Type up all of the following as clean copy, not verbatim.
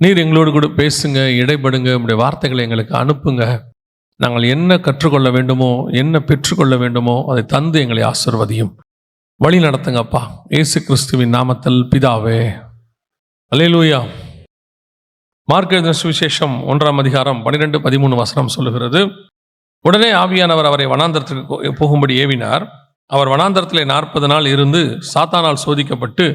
நீர் எங்களோடு கூட பேசுங்க, இடைப்படுங்க, உம்முடைய வார்த்தைகளை எங்களுக்கு அனுப்புங்க. நாங்கள் என்ன கற்றுக்கொள்ள வேண்டுமோ, என்ன பெற்றுக்கொள்ள வேண்டுமோ அதை தந்து எங்களை ஆசீர்வதியும். வழி நடத்துங்கப்பா. இயேசு கிறிஸ்துவின் நாமத்தில் பிதாவே. அல்லேலூயா. மார்க் எழுதின சுவிசேஷம் 1ஆம் அதிகாரம் 12-13 வசனம் சொல்லுகிறது. உடனே ஆவியானவர் அவரை வனாந்தரத்திற்கு போகும்படி ஏவினார். அவர் வனாந்தரத்திலே 40 நாள் இருந்து சாத்தானால் சோதிக்கப்பட்டு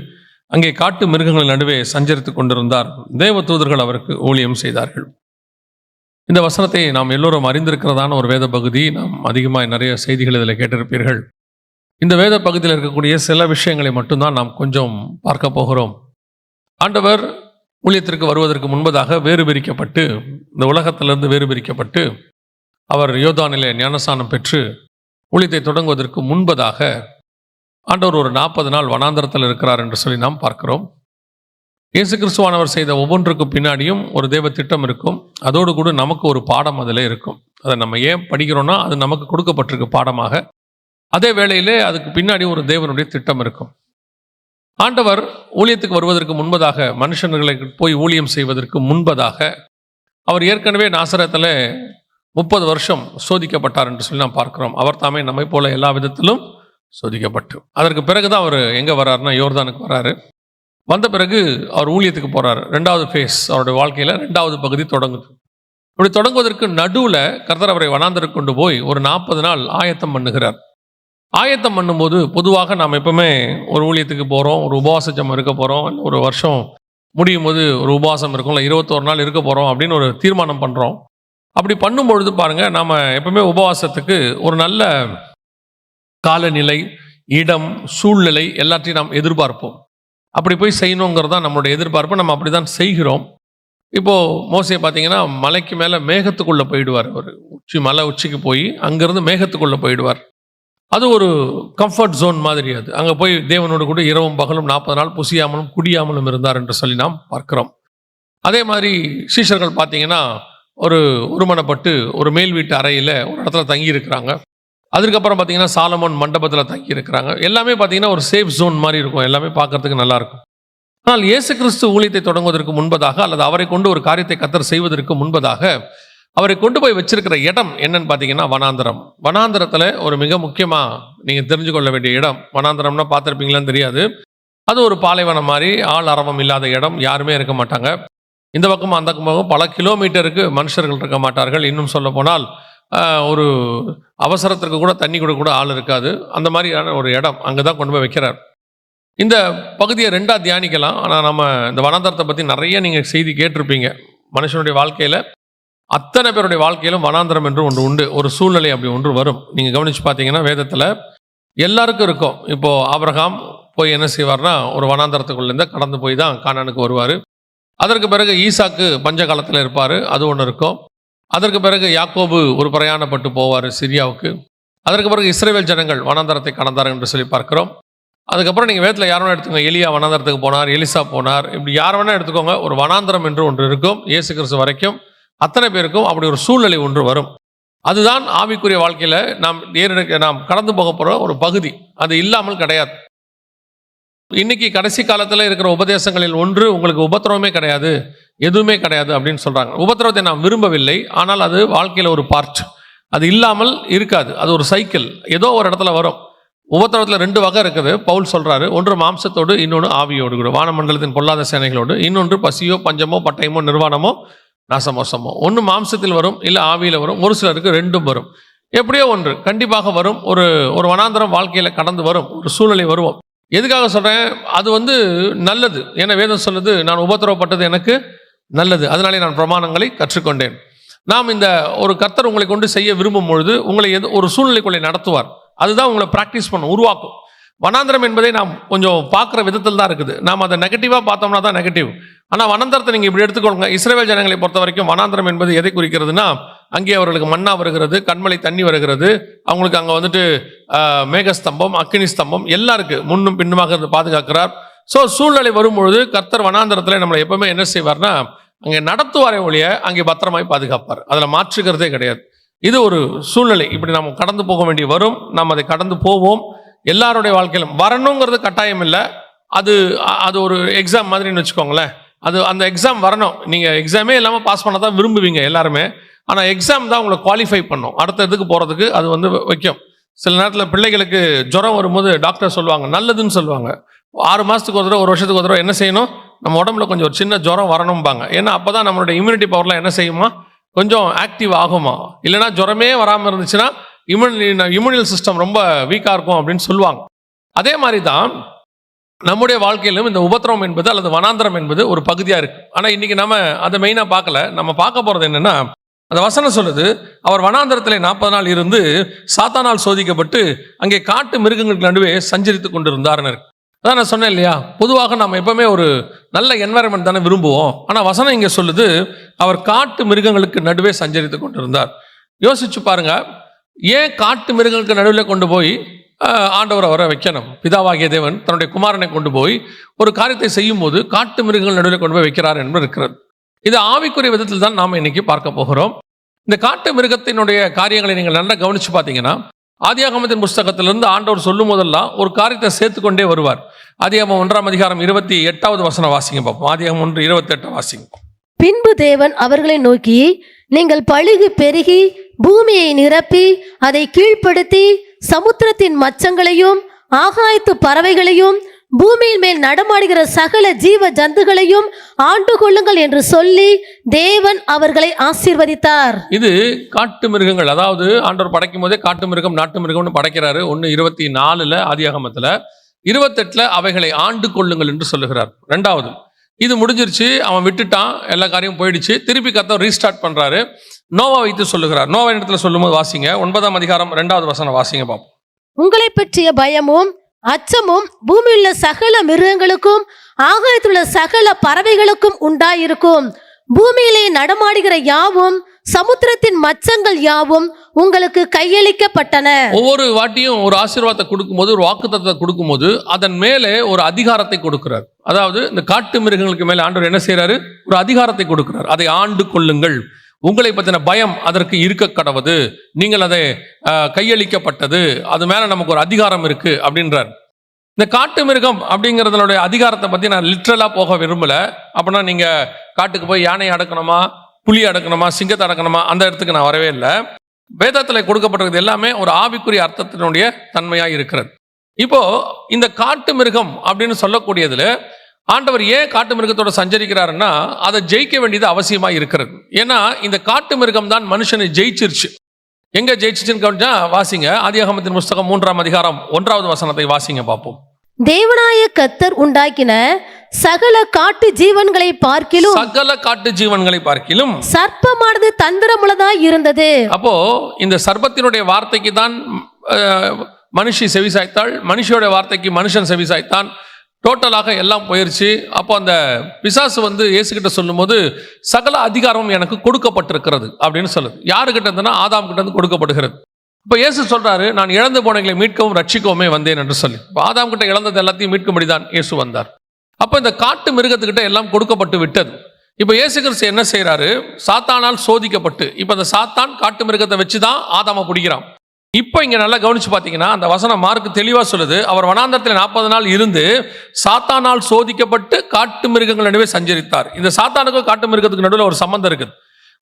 அங்கே காட்டு மிருகங்களின் நடுவே சஞ்சரித்துக் கொண்டிருந்தார். தேவ தூதர்கள் அவருக்கு ஊழியம் செய்தார்கள். இந்த வசனத்தை நாம் எல்லோரும் அறிந்திருக்கிறதான ஒரு வேத பகுதி. நாம் அதிகமாக நிறைய செய்திகள் இதில் கேட்டிருப்பீர்கள். இந்த வேத பகுதியில் இருக்கக்கூடிய சில விஷயங்களை மட்டும்தான் நாம் கொஞ்சம் பார்க்க போகிறோம். ஆண்டவர் ஊழியத்திற்கு வருவதற்கு முன்பதாக வேறு பிரிக்கப்பட்டு, இந்த உலகத்திலிருந்து வேறு பிரிக்கப்பட்டு, அவர் யோர்தானிலே ஞானஸ்நானம் பெற்று ஊழியத்தை தொடங்குவதற்கு முன்பதாக ஆண்டவர் ஒரு 40 நாள் வனாந்தரத்தில் இருக்கிறார் என்று சொல்லி நாம் பார்க்கிறோம். இயேசு கிறிஸ்துவானவர் செய்த ஒவ்வொன்றுக்கு பின்னாடியும் ஒரு தேவ திட்டம் இருக்கும். அதோடு கூட நமக்கு ஒரு பாடம் அதில் இருக்கும். அதை நம்ம ஏன் படிக்கிறோம்னா அது நமக்கு கொடுக்கப்பட்டிருக்கு பாடமாக. அதே வேளையிலே அதுக்கு பின்னாடி ஒரு தேவனுடைய திட்டம் இருக்கும். ஆண்டவர் ஊழியத்துக்கு வருவதற்கு முன்பதாக, மனுஷர்களை போய் ஊழியம் செய்வதற்கு முன்பதாக, அவர் ஏற்கனவே நாசரேத்தில் 30 வருஷம் சோதிக்கப்பட்டார் என்று சொல்லி நாம் பார்க்கிறோம். அவர் தாமே நம்மை போல எல்லா விதத்திலும் சோதிக்கப்பட்டு, அதற்கு பிறகுதான் அவர் எங்கே வர்றாருன்னா யோர்தானுக்கு வர்றாரு. வந்த பிறகு அவர் ஊழியத்துக்கு போகிறார். 2வது ஃபேஸ், அவருடைய வாழ்க்கையில் 2வது பகுதி தொடங்குது. இப்படி தொடங்குவதற்கு நடுவில் கர்த்தர் அவரை வனாந்தரத்துக்கு கொண்டு போய் ஒரு 40 நாள் ஆயத்தம் பண்ணுகிறார். ஆயத்தம் பண்ணும்போது பொதுவாக நாம் எப்பவுமே ஒரு ஊழியத்துக்கு போகிறோம், ஒரு உபவாச ஜெபம் இருக்க போகிறோம், ஒரு வருஷம் முடியும் போது ஒரு உபவாசம் இருக்கும், இல்லை 21 நாள் இருக்க போகிறோம் அப்படின்னு ஒரு தீர்மானம் பண்ணுறோம். அப்படி பண்ணும்பொழுது பாருங்கள், நாம் எப்பவுமே உபவாசத்துக்கு ஒரு நல்ல காலநிலை, இடம், சூழ்நிலை எல்லாத்தையும் நாம் எதிர்பார்ப்போம். அப்படி போய் செய்யணுங்கிறது தான் நம்மளுடைய எதிர்பார்ப்பு. நம்ம அப்படி தான் செய்கிறோம். இப்போது மோசே பார்த்தீங்கன்னா மலைக்கு மேலே மேகத்துக்குள்ளே போயிடுவார். ஒரு மலை உச்சிக்கு போய் அங்கேருந்து மேகத்துக்குள்ளே போயிடுவார். அது ஒரு கம்ஃபர்ட் ஜோன் மாதிரி. அது அங்கே போய் தேவனோடு கூட இரவும் பகலும் 40 நாள் புசியாமலும் குடியாமலும் இருந்தார் என்று சொல்லி நாம் பார்க்கிறோம். அதே மாதிரி சீஷர்கள் பார்த்தீங்கன்னா ஒரு ஒருமனப்பட்டு ஒரு மேல் வீட்டு அறையில் ஒரு இடத்துல தங்கி இருக்கிறாங்க. அதுக்கப்புறம் பார்த்தீங்கன்னா சாலமோன் மண்டபத்தில் தங்கி இருக்கிறாங்க. எல்லாமே பார்த்தீங்கன்னா ஒரு சேஃப் ஜோன் மாதிரி இருக்கும். எல்லாமே பார்க்கறதுக்கு நல்லாயிருக்கும். ஆனால் இயேசு கிறிஸ்து ஊழியத்தை தொடங்குவதற்கு முன்பதாக, அல்லது அவரை கொண்டு ஒரு காரியத்தை கர்த்தர் செய்வதற்கு முன்பதாக, அவரை கொண்டு போய் வச்சிருக்கிற இடம் என்னன்னு பார்த்தீங்கன்னா வனாந்தரம். வனாந்தரத்தில் ஒரு மிக முக்கியமாக நீங்கள் தெரிஞ்சு கொள்ள வேண்டிய இடம். வனாந்தரம்னா பார்த்துருப்பீங்களான்னு தெரியாது. அது ஒரு பாலைவனம் மாதிரி, ஆள் அரவம் இல்லாத இடம், யாருமே இருக்க மாட்டாங்க. இந்த பக்கமும் அந்த பக்கமும் பல கிலோமீட்டருக்கு மனுஷர்கள் இருக்க மாட்டார்கள். இன்னும் சொல்ல போனால் ஒரு அவசரத்திற்கு கூட தண்ணி கூட ஆள் இருக்காது. அந்த மாதிரியான ஒரு இடம். அங்கே தான் கொண்டு போய் வைக்கிறார். இந்த பகுதியை 2ஆக தியானிக்கலாம். ஆனால் நம்ம இந்த வனாந்தரத்தை பற்றி நிறைய நீங்கள் செய்தி கேட்டிருப்பீங்க. மனுஷனுடைய வாழ்க்கையில், அத்தனை பேருடைய வாழ்க்கையிலும் வனாந்தரம் என்று ஒன்று உண்டு. ஒரு சூழ்நிலை அப்படி ஒன்று வரும். நீங்கள் கவனித்து பார்த்தீங்கன்னா வேதத்தில் எல்லாருக்கும் இருக்கும். இப்போது ஆபிரகாம் போய் என்ன செய்வார்னா ஒரு வனாந்தரத்துக்குள்ளேருந்து கடந்து போய் தான் கானானுக்கு வருவார். அதற்கு பிறகு ஈசாக்கு பஞ்ச காலத்தில் இருப்பார், அது ஒன்று இருக்கும். அதற்கு பிறகு யாக்கோபு ஒரு பிரயாணப்பட்டு போவார் சிரியாவுக்கு. அதற்கு பிறகு இஸ்ரவேல் ஜனங்கள் வனாந்தரத்தை கடந்தார் என்று சொல்லி பார்க்கிறோம். அதுக்கப்புறம் நீங்கள் வேதத்தில் யார் வேணா எடுத்துக்கோங்க. எலியா வனாந்தரத்துக்கு போனார், எலிசா போனார், இப்படி யார் வேணா எடுத்துக்கோங்க. ஒரு வனாந்தரம் என்று ஒன்று இருக்கும். இயேசு கிறிஸ்து வரைக்கும் அத்தனை பேருக்கும் அப்படி ஒரு சூழ்நிலை ஒன்று வரும். அதுதான் ஆவிக்குரிய வாழ்க்கையில் நாம் கடந்து போக போகிற ஒரு பகுதி. அது இல்லாமல் கிடையாது. இன்னைக்கு கடைசி காலத்தில் இருக்கிற உபதேசங்களில் ஒன்று, உங்களுக்கு உபத்திரவமே கிடையாது, எதுவுமே கிடையாது அப்படின்னு சொல்கிறாங்க. உபத்திரவத்தை நாம் விரும்பவில்லை, ஆனால் அது வாழ்க்கையில் ஒரு பார்ட். அது இல்லாமல் இருக்காது. அது ஒரு சைக்கிள், ஏதோ ஒரு இடத்துல வரும். உபத்திரவத்தில் 2 வகை இருக்குது. பவுல் சொல்கிறாரு, ஒன்று மாம்சத்தோடு, இன்னொன்று ஆவியோடு கூட, வானமண்டலத்தின் பொல்லாத சேனைகளோடு. இன்னொன்று பசியோ பஞ்சமோ பட்டயமோ நிர்வாணமோ நாசமோசமோ. ஒன்று மாம்சத்தில் வரும், இல்லை ஆவியில் வரும். ஒரு சிலருக்கு 2ம் வரும். எப்படியோ ஒன்று கண்டிப்பாக வரும். ஒரு வனாந்தரம் வாழ்க்கையில் கடந்து வரும், ஒரு சூழ்நிலை வருவோம். எதுக்காக சொல்கிறேன்? அது நல்லது. ஏன்னா வேதம் சொல்லுது, நான் உபத்திரவப்பட்டது எனக்கு நல்லது, அதனாலே நான் பிரமாணங்களை கற்றுக்கொண்டேன். நாம் இந்த ஒரு கர்த்தர் உங்களை கொண்டு செய்ய விரும்பும் பொழுது உங்களை ஒரு சூழ்நிலைக்குள்ளே நடத்துவார். அதுதான் உங்களை ப்ராக்டிஸ் பண்ணும், உருவாக்கும். வனாந்தரம் என்பதை நாம் கொஞ்சம் பார்க்குற விதத்தில் தான் இருக்குது. நாம் அதை நெகட்டிவாக பார்த்தோம்னா தான் நெகட்டிவ். ஆனால் வனாந்தரத்தை நீங்கள் இப்படி எடுத்துக்கொள்ளுங்க. இஸ்ரவேல் ஜனங்களை பொறுத்த வரைக்கும் வனாந்தரம் என்பது எதை குறிக்கிறதுனா, அங்கே அவர்களுக்கு மன்னா வருகிறது, கண்மலை தண்ணி வருகிறது, அவங்களுக்கு அங்கே மேகஸ்தம்பம், அக்கினி ஸ்தம்பம் எல்லாம் இருக்குது, முன்னும் பின்னுமாக இருந்து பாதுகாக்கிறார். ஸோ சூழ்நிலை வரும்பொழுது கர்த்தர் வனாந்தரத்தில் நம்மளை எப்பவுமே என்ன செய்வார்னா, அங்கே நடத்துவாரே ஒழிய அங்கே பத்திரமாய் பாதுகாப்பார். அதில் மாற்றுக்கிறதே கிடையாது. இது ஒரு சூழ்நிலை. இப்படி நாம் கடந்து போக வேண்டி வரும். நாம் அதை கடந்து போவோம். எல்லாருடைய வாழ்க்கையிலும் வரணுங்கிறது கட்டாயம் இல்லை. அது ஒரு எக்ஸாம் மாதிரின்னு வச்சுக்கோங்களேன். அது அந்த எக்ஸாம் வரணும். நீங்கள் எக்ஸாமே இல்லாமல் பாஸ் பண்ண தான் விரும்புவீங்க எல்லாருமே. ஆனால் எக்ஸாம் தான் உங்களை குவாலிஃபை பண்ணும் அடுத்த இதுக்கு போகிறதுக்கு. அது வந்து வைக்கும். சில நேரத்தில் பிள்ளைகளுக்கு ஜுரம் வரும்போது டாக்டர் சொல்லுவாங்க, நல்லதுன்னு சொல்லுவாங்க, 6 மாதத்துக்கு ஒரு தடவை 1 வருஷத்துக்கு ஒரு தடவை என்ன செய்யணும், நம்ம உடம்புல கொஞ்சம் ஒரு சின்ன ஜுரம் வரணும்பாங்க. ஏன்னா அப்போ தான் நம்மளோட இம்யூனிட்டி பவர்லாம் என்ன செய்யுமா, கொஞ்சம் ஆக்டிவ் ஆகுமா. இல்லைனா ஜுரமே வராமல் இருந்துச்சுன்னா இம்யூனல் சிஸ்டம் ரொம்ப வீக்காக இருக்கும் அப்படின்னு சொல்லுவாங்க. அதே மாதிரி தான் நம்முடைய வாழ்க்கையிலும் இந்த உபத்திரவம் என்பது அல்லது வனாந்திரம் என்பது ஒரு பகுதியாக இருக்குது. ஆனால் இன்றைக்கி நம்ம அதை மெயினாக பார்க்கல. நம்ம பார்க்க போகிறது என்னென்னா, அந்த வசனம் சொல்லுது, அவர் வனாந்திரத்திலே 40 நாள் இருந்து சாத்தானால் சோதிக்கப்பட்டு அங்கே காட்டு மிருகங்களுக்கு நடுவே சஞ்சரித்து கொண்டிருந்தார்னு இருக்கு. அதான் நான் சொன்னேன் இல்லையா, பொதுவாக நம்ம எப்பவுமே ஒரு நல்ல என்வாயர்மெண்ட் தானே விரும்புவோம். ஆனால் வசனம் இங்கே சொல்லுது, அவர் காட்டு மிருகங்களுக்கு நடுவே சஞ்சரித்து கொண்டிருந்தார். யோசிச்சு பாருங்க, ஏன் காட்டு மிருகங்களுக்கு நடுவில் கொண்டு போய் ஆண்டவர் அவரை வைக்கணும்? பிதாவாகிய தேவன் தன்னுடைய குமாரனை கொண்டு போய் ஒரு காரியத்தை செய்யும் போது காட்டு மிருகங்கள் நடுவில் கொண்டு போய் வைக்கிறார் என்பது இருக்கிறது. இது ஆவிக்குரிய விதத்தில் தான் நாம் இன்னைக்கு பார்க்க போகிறோம். இந்த காட்டு மிருகத்தினுடைய காரியங்களை நீங்கள் நல்லா கவனிச்சு பார்த்தீங்கன்னா, ஆதியாகமத்தின் புஸ்தகத்திலிருந்து ஆண்டவர் சொல்லும் போதெல்லாம் ஒரு காரியத்தை சேர்த்துக்கொண்டே வருவார். ஆதியாகமம் 1ஆம் அதிகாரம் 28வது வசனம் வாசிங்க பார்ப்போம். ஆதியாகமம் 1:28 வாசிங்க. பின்பு தேவன் அவர்களை நோக்கி, நீங்கள் பலுகி பெருகி பூமியை நிரப்பி அதை கீழ்ப்படுத்தி சமுத்திரத்தின் மச்சங்களையும் ஆகாயத்து பறவைகளையும் பூமியின் மேல் நடமாடுகிற சகல ஜீவ ஜந்துகளையும் ஆண்டு கொள்ளுங்கள் என்று சொல்லி தேவன் அவர்களை ஆசீர்வதித்தார். இது காட்டு மிருகங்கள், அதாவது ஆண்டவர் படைக்கும் போதே காட்டு மிருகம் நாட்டு மிருகம்னு படைக்கிறாரு. 1:24 ஆதியாகமத்தில், 28 அவைகளை ஆண்டு கொள்ளுங்கள் என்று சொல்லுகிறார். 2வது இது முடிஞ்சிருச்சு, அவன் விட்டுட்டான், எல்லா காரியம் போயிடுச்சு, திருப்பி கர்த்தர் ரீஸ்டார்ட் பண்றாரு. நோவா வைத்து சொல்லுகிறார். நோவா இடத்துல சொல்லும்போது வாசிங்க, 9ஆம் அதிகாரம் 2வது வசனம் வாசிங்க பார்ப்போம். உங்களை பற்றிய பயமும் அச்சமும் பூமியுள்ள சகல மிருகங்களுக்கும் ஆகாயத்துள்ள சகல பறவைகளுக்கும் உண்டாயிருக்கும். பூமியிலே நடமாடுகிற யாவும் சமுத்திரத்தின் மச்சங்கள் யாவும் உங்களுக்கு கையளிக்கப்பட்டன. ஒவ்வொரு வாட்டியும் ஒரு ஆசீர்வாதத்தை கொடுக்கும்போது, ஒரு வாக்குத்தத்தத்தை கொடுக்கும்போது அதன் மேலே ஒரு அதிகாரத்தை கொடுக்கிறார். அதாவது இந்த காட்டு மிருகங்களுக்கு மேலே ஆண்டவர் என்ன செய்யறாரு, ஒரு அதிகாரத்தை கொடுக்கிறார். அதை ஆண்டு கொள்ளுங்கள், உங்களை பற்றின பயம் அதற்கு இருக்க கடவுது, நீங்கள் அதை கையளிக்கப்பட்டது, அது மேலே நமக்கு ஒரு அதிகாரம் இருக்கு அப்படின்றார். இந்த காட்டு மிருகம் அப்படிங்கிறதுனுடைய அதிகாரத்தை பற்றி நான் லிட்ரலாக போக விரும்பலை. அப்படின்னா நீங்கள் காட்டுக்கு போய் யானையை அடக்கணுமா, புலி அடக்கணுமா, சிங்கத்தை அடக்கணுமா, அந்த இடத்துக்கு நான் வரவே இல்லை. வேதத்தில் கொடுக்கப்பட்டிருக்கிறது எல்லாமே ஒரு ஆவிக்குரிய அர்த்தத்தினுடைய தன்மையாக இருக்கிறது. இப்போ இந்த காட்டு மிருகம் அப்படின்னு சொல்லக்கூடியதுல ஆண்டவர் ஏன் காட்டு மிருகத்தோட சஞ்சரிக்கிறாருன்னா, அதை ஜெயிக்க வேண்டியது அவசியமாக இருக்கிறது. ஏன்னா இந்த காட்டு மிருகம் தான் மனுஷனை ஜெயிச்சிருச்சு. எங்க ஜெயிச்சிச்சுன்னு கவனிச்சா வாசிங்க, ஆதியாகமத்தின் புஸ்தகம் 3ஆம் அதிகாரம் 1வது வசனத்தை வாசிங்க பார்ப்போம். தேவனாய கர்த்தர் உண்டாக்கின சகல காட்டு ஜீவன்களை பார்க்கிலும், சகல காட்டு ஜீவன்களை பார்க்கிலும் சர்ப்பமானது தந்திரமுள்ளதாய் இருந்தது. அப்போ இந்த சர்ப்பத்தினுடைய வார்த்தைக்கு தான் மனுஷி செவிசாய்த்தாள், மனுஷியோட வார்த்தைக்கு மனுஷன் செவிசாய்த்தான். டோட்டலாக எல்லாம் போயிருச்சு. அப்போ அந்த பிசாசு வந்து இயேசுகிட்ட சொல்லும்போது சகல அதிகாரமும் எனக்கு கொடுக்கப்பட்டிருக்கிறது அப்படின்னு சொல்லுது. யாருக்கிட்ட இருந்ததுன்னா ஆதாம் கிட்ட இருந்து கொடுக்கப்படுகிறது. இப்போ இயேசு சொல்றாரு, நான் இழந்து போனவங்களை மீட்கவும் ரட்சிக்கவுமே வந்தேன் என்று சொல்லி. இப்போ ஆதாம் கிட்ட இழந்தது எல்லாத்தையும் மீட்கும்படி தான் இயேசு வந்தார். அப்போ இந்த காட்டு மிருகத்துக்கிட்ட எல்லாம் கொடுக்கப்பட்டு விட்டது. இப்போ இயேசு கிறிஸ்து என்ன செய்யறாரு, சாத்தானால் சோதிக்கப்பட்டு, இப்போ அந்த சாத்தான் காட்டு மிருகத்தை வச்சு தான் ஆதாமை பிடிக்கிறான். இப்போ இங்க நல்லா கவனிச்சு பார்த்தீங்கன்னா அந்த வசனம் மார்க் தெளிவா சொல்லுது, அவர் வனாந்தரத்தில் 40 நாள் இருந்து சாத்தானால் சோதிக்கப்பட்டு காட்டு மிருகங்கள் நடுவே சஞ்சரித்தார். இந்த சாத்தானுக்கும் காட்டு மிருகத்துக்கு நடுவில் ஒரு சம்பந்தம் இருக்குது.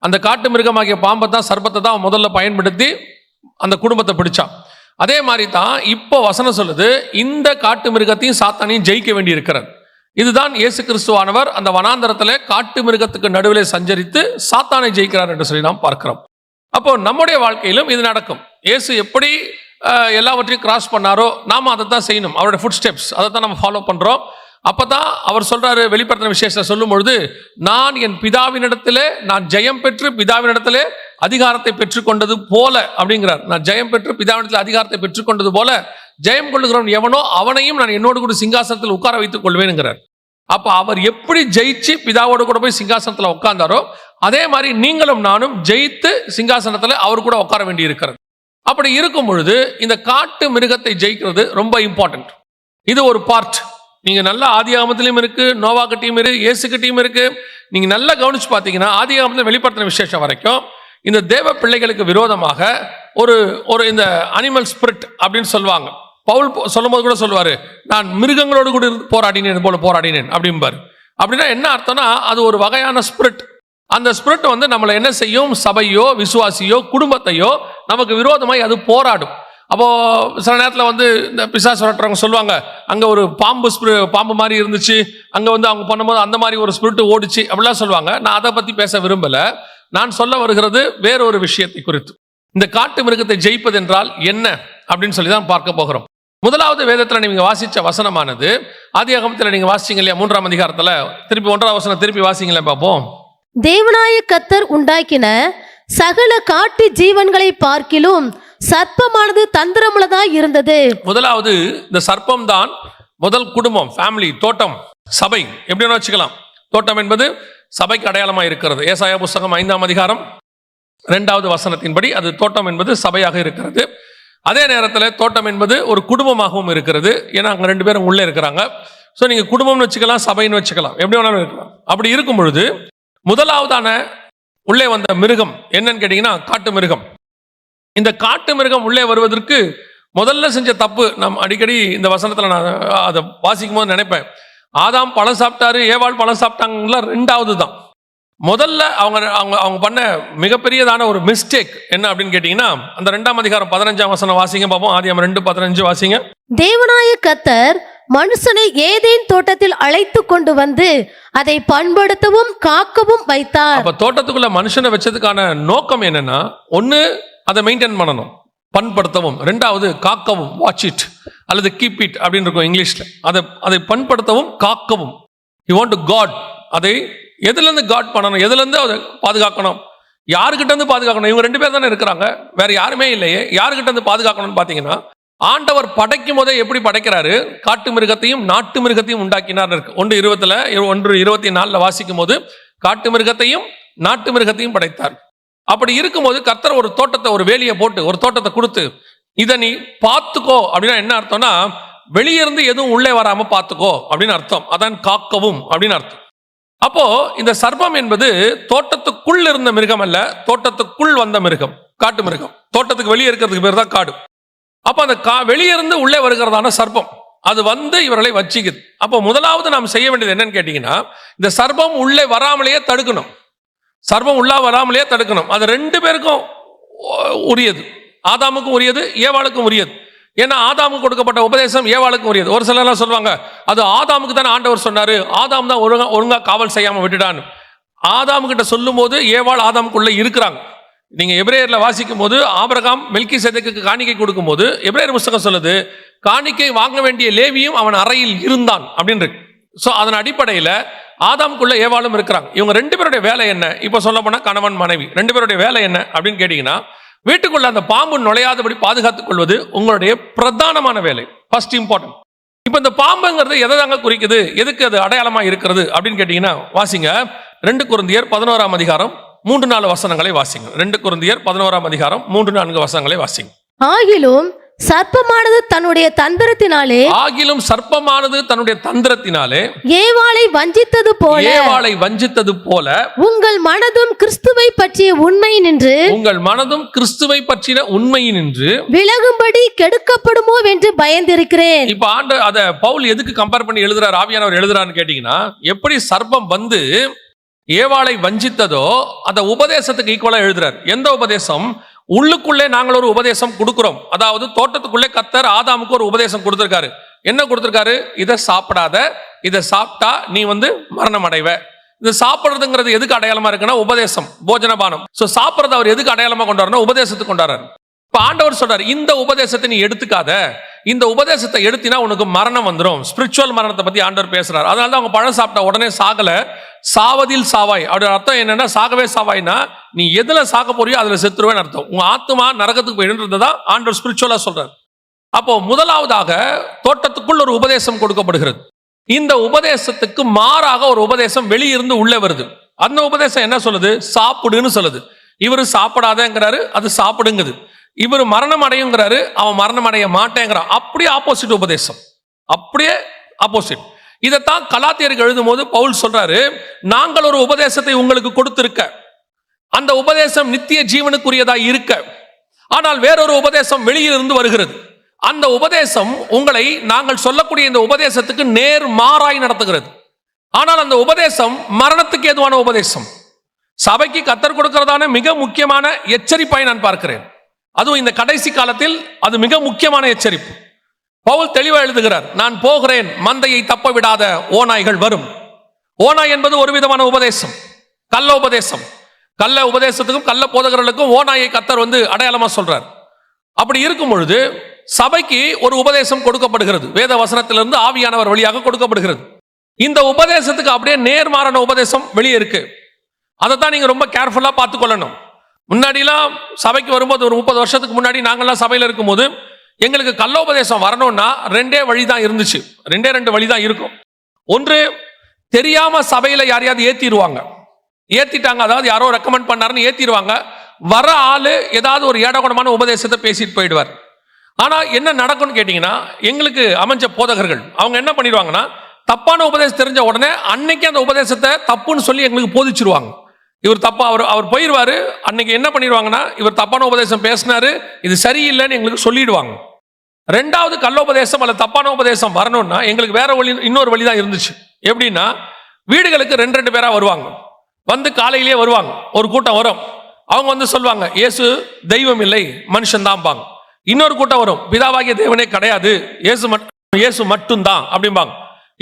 அந்த காட்டு மிருகமாகிய பாம்பை தான், சர்ப்பத்தை தான் முதல்ல பயன்படுத்தி அந்த குடும்பத்தை பிடிச்சான். அதே மாதிரி தான் இப்போ வசனம் சொல்லுது, இந்த காட்டு மிருகத்தையும் சாத்தானையும் ஜெயிக்க வேண்டி இருக்கிறது. இதுதான் இயேசு கிறிஸ்துவானவர் அந்த வனாந்தரத்தில் காட்டு மிருகத்துக்கு நடுவிலே சஞ்சரித்து சாத்தானை ஜெயிக்கிறார் என்று சொல்லி நாம் பார்க்கிறோம். அப்போ நம்முடைய வாழ்க்கையிலும் இது நடக்கும். இயேசு எப்படி எல்லாவற்றையும் கிராஸ் பண்ணாரோ நாம அதை தான் செய்யணும். அவருடைய ஃபுட் ஸ்டெப்ஸ் அதை தான் நம்ம ஃபாலோ பண்றோம். அப்பதான் அவர் சொல்றாரு, வெளிப்படுத்தின விசேஷத்தை சொல்லும் பொழுது, நான் என் பிதாவினிடத்திலே நான் ஜெயம் பெற்று பிதாவினிடத்திலே அதிகாரத்தை பெற்றுக்கொண்டது போல அப்படிங்கிறார். நான் ஜெயம் பெற்று பிதாவினிடத்தில் அதிகாரத்தை பெற்றுக்கொண்டது போல ஜெயம் கொள்ளுகிறவன் எவனோ அவனையும் நான் என்னோடு கூட சிங்காசனத்தில் உட்கார வைத்துக் கொள்வேனுங்கிறார். அப்ப அவர் எப்படி ஜெயிச்சு பிதாவோடு கூட போய் சிங்காசனத்தில் உட்கார்ந்தாரோ அதே மாதிரி நீங்களும் நானும் ஜெயித்து சிங்காசனத்தில் அவர் கூட உட்கார வேண்டி இருக்கிறது. அப்படி இருக்கும் பொழுது இந்த காட்டு மிருகத்தை ஜெயிக்கிறது ரொம்ப இம்பார்ட்டன்ட். இது ஒரு பார்ட். நீங்க நல்ல ஆதியாகமத்திலும் இருக்கு, நோவாக்கிட்டையும் இருக்கு, இயேசுக்கிட்டையும் இருக்கு. நீங்க நல்லா கவனிச்சு பார்த்தீங்கன்னா ஆதியாகமத்தில் வெளிப்படுத்தின விசேஷம் வரைக்கும் இந்த தேவ பிள்ளைகளுக்கு விரோதமாக ஒரு இந்த அனிமல் ஸ்பிரிட் அப்படின்னு சொல்லுவாங்க. பவுல் சொல்லும் போது கூட சொல்லுவாரு, நான் மிருகங்களோடு கூட போராடினேன் போல போராடினேன் அப்படிம்பாரு. அப்படின்னா என்ன அர்த்தம்னா அது ஒரு வகையான ஸ்பிரிட். அந்த ஸ்பிரிட் வந்து நம்மளை என்ன செய்யும்? சபையோ விசுவாசியோ குடும்பத்தையோ நமக்கு விரோதமாய் அது போராடும். அப்போ சில நேரத்தில் வந்து இந்த பிசாசு வரட்டுறவங்க சொல்லுவாங்க, அங்கே ஒரு பாம்பு மாதிரி இருந்துச்சு, அங்கே வந்து அவங்க பண்ணும்போது அந்த மாதிரி ஒரு ஸ்பிரிட் ஓடிச்சு அப்படிலாம் சொல்லுவாங்க. நான் அதை பற்றி பேச விரும்பலை. நான் சொல்ல வருகிறது வேறொரு விஷயத்தை குறித்து. இந்த காட்டு மிருகத்தை ஜெயிப்பது என்றால் என்ன அப்படின்னு சொல்லி தான் பார்க்க போகிறோம். முதலாவது வேதத்தில் நீங்க வாசிச்ச வசனமானது ஆதியாகமத்தில் நீங்க வாசிச்சீங்க இல்லையா? 3ஆம் அதிகாரத்தில் திருப்பி 1ஆம் வசனம் திருப்பி வாசிங்களேன் பார்ப்போம். தேவனாய கர்த்தர் உண்டாக்கின சகல காட்டு ஜீவன்களை பார்க்கிலும் சர்ப்பமானது தந்திரமுள்ளதாய் இருந்தது. முதலாவது இந்த சர்ப்பம் தான் முதல் குடும்பம், ஃபேமிலி, தோட்டம், சபை எப்படின்னு வச்சுக்கலாம். தோட்டம் என்பது சபைக்கு அடையாளமாக இருக்கிறது. ஏசாயா புஸ்தகம் 5ஆம் அதிகாரம் 2வது வசனத்தின்படி அது தோட்டம் என்பது சபையாக இருக்கிறது. அதே நேரத்தில் தோட்டம் என்பது ஒரு குடும்பமாகவும் இருக்கிறது. ஏன்னா அங்கே 2 பேரும் உள்ளே இருக்கிறாங்க. ஸோ நீங்கள் குடும்பம்னு வச்சுக்கலாம், சபைன்னு வச்சுக்கலாம், எப்படி வேணாலும் இருக்கலாம். அப்படி இருக்கும் பொழுது முதலாவதான உள்ளே வந்த மிருகம் என்னன்னு கேட்டீங்கன்னா காட்டு மிருகம். இந்த காட்டு மிருகம் உள்ளே வருவதற்கு முதல்ல செஞ்ச தப்பு, நாம் அடிக்கடி இந்த வசனத்தில் நான் அதை வாசிக்கும் போது நினைப்பேன், ஆதாம் பழம் சாப்பிட்டாரு, ஏவாள் பழம் சாப்பிட்டாங்களா 2வது தான். முதல்ல அவங்க பண்ண மிகப்பெரியதான ஒரு மிஸ்டேக் என்ன அப்படின்னு கேட்டீங்கன்னா அந்த 2ஆம் அதிகாரம் 15ஆம் வசனம் வாசிங்க பார்ப்போம். ஆதியாகமம் 2:15 வாசிங்க. தேவனாய கர்த்தர் மனுஷனை ஏதேன் தோட்டத்தில் அழைத்து கொண்டு வந்து அதை பண்படுத்தவும் காக்கவும் வைத்தார். அப்ப தோட்டத்துக்குள்ள மனுஷனை வச்சதுக்கான நோக்கம் என்னன்னா, ஒன்னு அதை மெயின்டைன் பண்ணணும், பண்படுத்தவும். 2வது காக்கவும், வாட்ச் இட் அல்லது கீப் இட் அப்படின்னு இருக்கும் இங்கிலீஷ்ல. அதை பண்படுத்தவும் காக்கவும். You want to guard. அதை எதுலேருந்து காட் பண்ணணும், எதுலேருந்து அதை பாதுகாக்கணும், யாருக்கிட்ட இருந்து பாதுகாக்கணும்? இவங்க 2 பேர் தானே இருக்கிறாங்க, வேற யாருமே இல்லையே. யாருக்கிட்ட இருந்து பாதுகாக்கணும்னு பார்த்தீங்கன்னா, ஆண்டவர் படைக்கும் போதே எப்படி படைக்கிறாரு? காட்டு மிருகத்தையும் நாட்டு மிருகத்தையும் உண்டாக்கினார் இருக்கு. 1:24 வாசிக்கும் போது காட்டு மிருகத்தையும் நாட்டு மிருகத்தையும் படைத்தார். அப்படி இருக்கும்போது கர்த்தர் ஒரு தோட்டத்தை, ஒரு வேலியை போட்டு ஒரு தோட்டத்தை கொடுத்து இதை நீ பார்த்துக்கோ அப்படின்னா என்ன அர்த்தம்னா, வெளியிருந்து எதுவும் உள்ளே வராம பார்த்துக்கோ அப்படின்னு அர்த்தம். அதான் காக்கவும் அப்படின்னு அர்த்தம். அப்போ இந்த சர்ப்பம் என்பது தோட்டத்துக்குள் இருந்த மிருகம் அல்ல, தோட்டத்துக்குள் வந்த மிருகம், காட்டு மிருகம். தோட்டத்துக்கு வெளியே இருக்கிறதுக்கு பேர் தான் காடு. அப்போ அந்த வெளியே இருந்து உள்ளே வருகிறதான சர்ப்பம் அது வந்து இவர்களை வச்சிக்குது. அப்போ முதலாவது நாம் செய்ய வேண்டியது என்னன்னு கேட்டீங்கன்னா, இந்த சர்ப்பம் உள்ளே வராமலேயே தடுக்கணும். சர்ப்பம் உள்ளே வராமலேயே தடுக்கணும். அது 2 பேருக்கும் உரியது, ஆதாமுக்கும் உரியது, ஏவாளுக்கும் உரியது. ஏன்னா ஆதாமுக்கு கொடுக்கப்பட்ட உபதேசம் ஏவாளுக்கும் உரியது. ஒரு சிலர்லாம் சொல்லுவாங்க, அது ஆதாமுக்கு தானே ஆண்டவர் சொன்னாரு, ஆதாம் தான் ஒழுங்கா காவல் செய்யாம விட்டுட்டான்னு. ஆதாமு கிட்ட சொல்லும் போது ஏவாள் ஆதாமுக்குள்ள இருக்கிறாங்க. நீங்க எபிரேயர்ல வாசிக்கும் போது ஆபிரகாம் மெல்கிசேதேக்குக்கு காணிக்கை கொடுக்கும் போது எபிரேயர் புத்தகம் சொல்லுது, காணிக்கை வாங்க வேண்டிய லேவியும் அவன் அறையில் இருந்தான் அப்படின்னு இருக்கு. ஸோ அதன் அடிப்படையில் ஆதாமுக்குள்ள ஏவாளும் இருக்கிறாங்க. இவங்க 2 பேருடைய வேலை என்ன? இப்போ சொல்ல போனா கணவன் மனைவி 2 பேருடைய வேலை என்ன அப்படின்னு கேட்டீங்கன்னா, வீட்டுக்குள்ள அந்த பாம்பு நுழையாதபடி பாதுகாத்துக் கொள்வது உங்களுடைய பிரதானமான வேலை, ஃபர்ஸ்ட் இம்பார்ட்டன்ட். இப்போ இந்த பாம்புங்கிறது எதை தாங்க குறிக்குது, எதுக்கு அது அடையாளமா இருக்கிறது அப்படின்னு கேட்டீங்கன்னா, வாசிங்க 2 கொரிந்தியர் 11ஆம் அதிகாரம் 3-4 வசனங்களை வாசிங்க. 2 கொரிந்தியர் 11ஆம் அதிகாரம் 3-4 வசனங்களை வாசிங்க. ஆகிலும் சர்ப்பமானது தன்னுடைய தந்திரத்தினாலே ஏவாளை வஞ்சித்தது போல உங்கள் மனதும் கிறிஸ்துவை பற்றிய உண்மையினின்று விலகும்படி கெடுக்கப்படுமோ என்று பயந்திருக்கிறேன். இப்ப ஆண்டவர் அத பவுல் எதுக்கு கம்பேர் பண்ணி எழுதுறார், ஆவியானவர் எழுதுறான்னு கேட்டீங்கன்னா, எப்படி சர்ப்பம் வந்து ஏவாளை வஞ்சித்ததோ அந்த உபதேசத்துக்கு ஈக்குவலா எழுதுறார். எந்த உபதேசம்? உள்ளுக்குள்ளே நாங்கள் ஒரு உபதேசம் கொடுக்கிறோம். அதாவது தோட்டத்துக்குள்ளே கர்த்தர் ஆதாமுக்கு ஒரு உபதேசம் கொடுத்திருக்காரு. என்ன கொடுத்திருக்காரு? இதை சாப்பிடாத, இதை சாப்பிட்டா நீ மரணம் அடைவ. இது சாப்பிடுறதுங்கிறது எதுக்கு அடையாளமா இருக்குன்னா உபதேசம், போஜனபானம். சோ சாப்பிடுறது அவர் எதுக்கு அடையாளமா கொண்டாடுறா? உபதேசத்துக்கு கொண்டாடுறாரு. இப்ப ஆண்டவர் சொல்றாரு, இந்த உபதேசத்தை நீ எடுத்துக்காத, இந்த உபதேசத்தை எடுத்தினா உனக்கு மரணம் வந்துடும். ஸ்பிரிச்சுவல் மரணத்தை பத்தி ஆண்டவர் பேசுறாரு. அதனால தான் அவங்க பழம் சாப்பிட்ட உடனே சாகல, சாவதில் சாவாய். அவருடைய அர்த்தம் என்னன்னா, சாகவே சாவாய்னா நீ எதுல சாக போறியோ அதுல செத்துருவேன்னு அர்த்தம். உங்க ஆத்மா நரகத்துக்கு போயிடுன்றதுதான் ஆண்டவர் ஸ்பிரிச்சுவலா சொல்றாரு. அப்போ முதலாவதாக தோட்டத்துக்குள் ஒரு உபதேசம் கொடுக்கப்படுகிறது. இந்த உபதேசத்துக்கு மாறாக ஒரு உபதேசம் வெளியிருந்து உள்ளே வருது. அந்த உபதேசம் என்ன சொல்லுது? சாப்பிடுன்னு சொல்லுது. இவரு சாப்பிடாதங்கிறாரு, அது சாப்பிடுங்குது. இவர் மரணம் அடையுங்கிறாரு, அவன் மரணம் அடைய மாட்டேங்கிறான். அப்படியே ஆப்போசிட் உபதேசம், அப்படியே ஆப்போசிட். இதைத்தான் கலாத்தியருக்கு எழுதும் போது பவுல் சொல்றாரு, நாங்கள் ஒரு உபதேசத்தை உங்களுக்கு கொடுத்திருக்க, அந்த உபதேசம் நித்திய ஜீவனுக்குரியதா இருக்க, ஆனால் வேறொரு உபதேசம் வெளியிலிருந்து வருகிறது. அந்த உபதேசம் உங்களை நாங்கள் சொல்லக்கூடிய இந்த உபதேசத்துக்கு நேர் மாறாய் நடத்துகிறது. ஆனால் அந்த உபதேசம் மரணத்துக்கு ஏதுவான உபதேசம். சபைக்கு கர்த்தர் கொடுக்கிறதான மிக முக்கியமான எச்சரிப்பாய் நான் பார்க்கிறேன். அதுவும் இந்த கடைசி காலத்தில் அது மிக முக்கியமான எச்சரிப்பு. பவுல் தெளிவாக எழுதுகிறார், நான் போகிறேன், மந்தையை தப்ப விடாத ஓநாய்கள் வரும். ஓநாய் என்பது ஒரு விதமான உபதேசம், கள்ள உபதேசம். கள்ள உபதேசத்துக்கும் கள்ள போதகர்களுக்கும் ஓநாயை கர்த்தர் அடையாளமா சொல்றார். அப்படி இருக்கும் பொழுது சபைக்கு ஒரு உபதேசம் கொடுக்கப்படுகிறது, வேத வசனத்திலிருந்து ஆவியானவர் வழியாக கொடுக்கப்படுகிறது. இந்த உபதேசத்துக்கு அப்படியே நேர்மாறான உபதேசம் வெளியே இருக்கு. அதைத்தான் நீங்க ரொம்ப கேர்ஃபுல்லா பார்த்துக்கொள்ளணும். முன்னாடிலாம் சபைக்கு வரும்போது ஒரு 30 வருஷத்துக்கு முன்னாடி நாங்கள்லாம் சபையில் இருக்கும்போது எங்களுக்கு கள்ளோபதேசம் வரணும்னா ரெண்டே வழி தான் இருந்துச்சு, ரெண்டு வழி தான் இருக்கும். ஒன்று, தெரியாம சபையில யாரையாவது ஏத்திட்டாங்க, அதாவது யாரோ ரெக்கமெண்ட் பண்ணாருன்னு ஏத்திடுவாங்க. வர ஆளு ஏதாவது ஒரு ஏடகுணமான உபதேசத்தை பேசிட்டு போயிடுவார். ஆனா என்ன நடக்கும்னு கேட்டீங்கன்னா, எங்களுக்கு அமைஞ்ச போதகர்கள் அவங்க என்ன பண்ணிடுவாங்கன்னா, தப்பான உபதேசம் தெரிஞ்ச உடனே அன்னைக்கு அந்த உபதேசத்தை தப்புன்னு சொல்லி எங்களுக்கு போதிச்சிருவாங்க. இவர் தப்பா அவர் போயிடுவாரு. அன்னைக்கு என்ன பண்ணிடுவாங்கன்னா, இவர் தப்பான உபதேசம் பேசினாரு, இது சரியில்லைன்னு எங்களுக்கு சொல்லிடுவாங்க. ரெண்டாவது, கள்ளோபதேசம் அல்ல தப்பான உபதேசம் வரணும்னா எங்களுக்கு வேற வழி, இன்னொரு வழி தான் இருந்துச்சு. எப்படின்னா, வீடுகளுக்கு ரெண்டு பேரா வருவாங்க, காலையிலேயே வருவாங்க. ஒரு கூட்டம் வரும், அவங்க சொல்லுவாங்க இயேசு தெய்வம் இல்லை, மனுஷன் தான்பாங்க. இன்னொரு கூட்டம் வரும், பிதாவாகிய தேவனே கிடையாது, இயேசு மட்டும்தான் அப்படிம்பாங்க.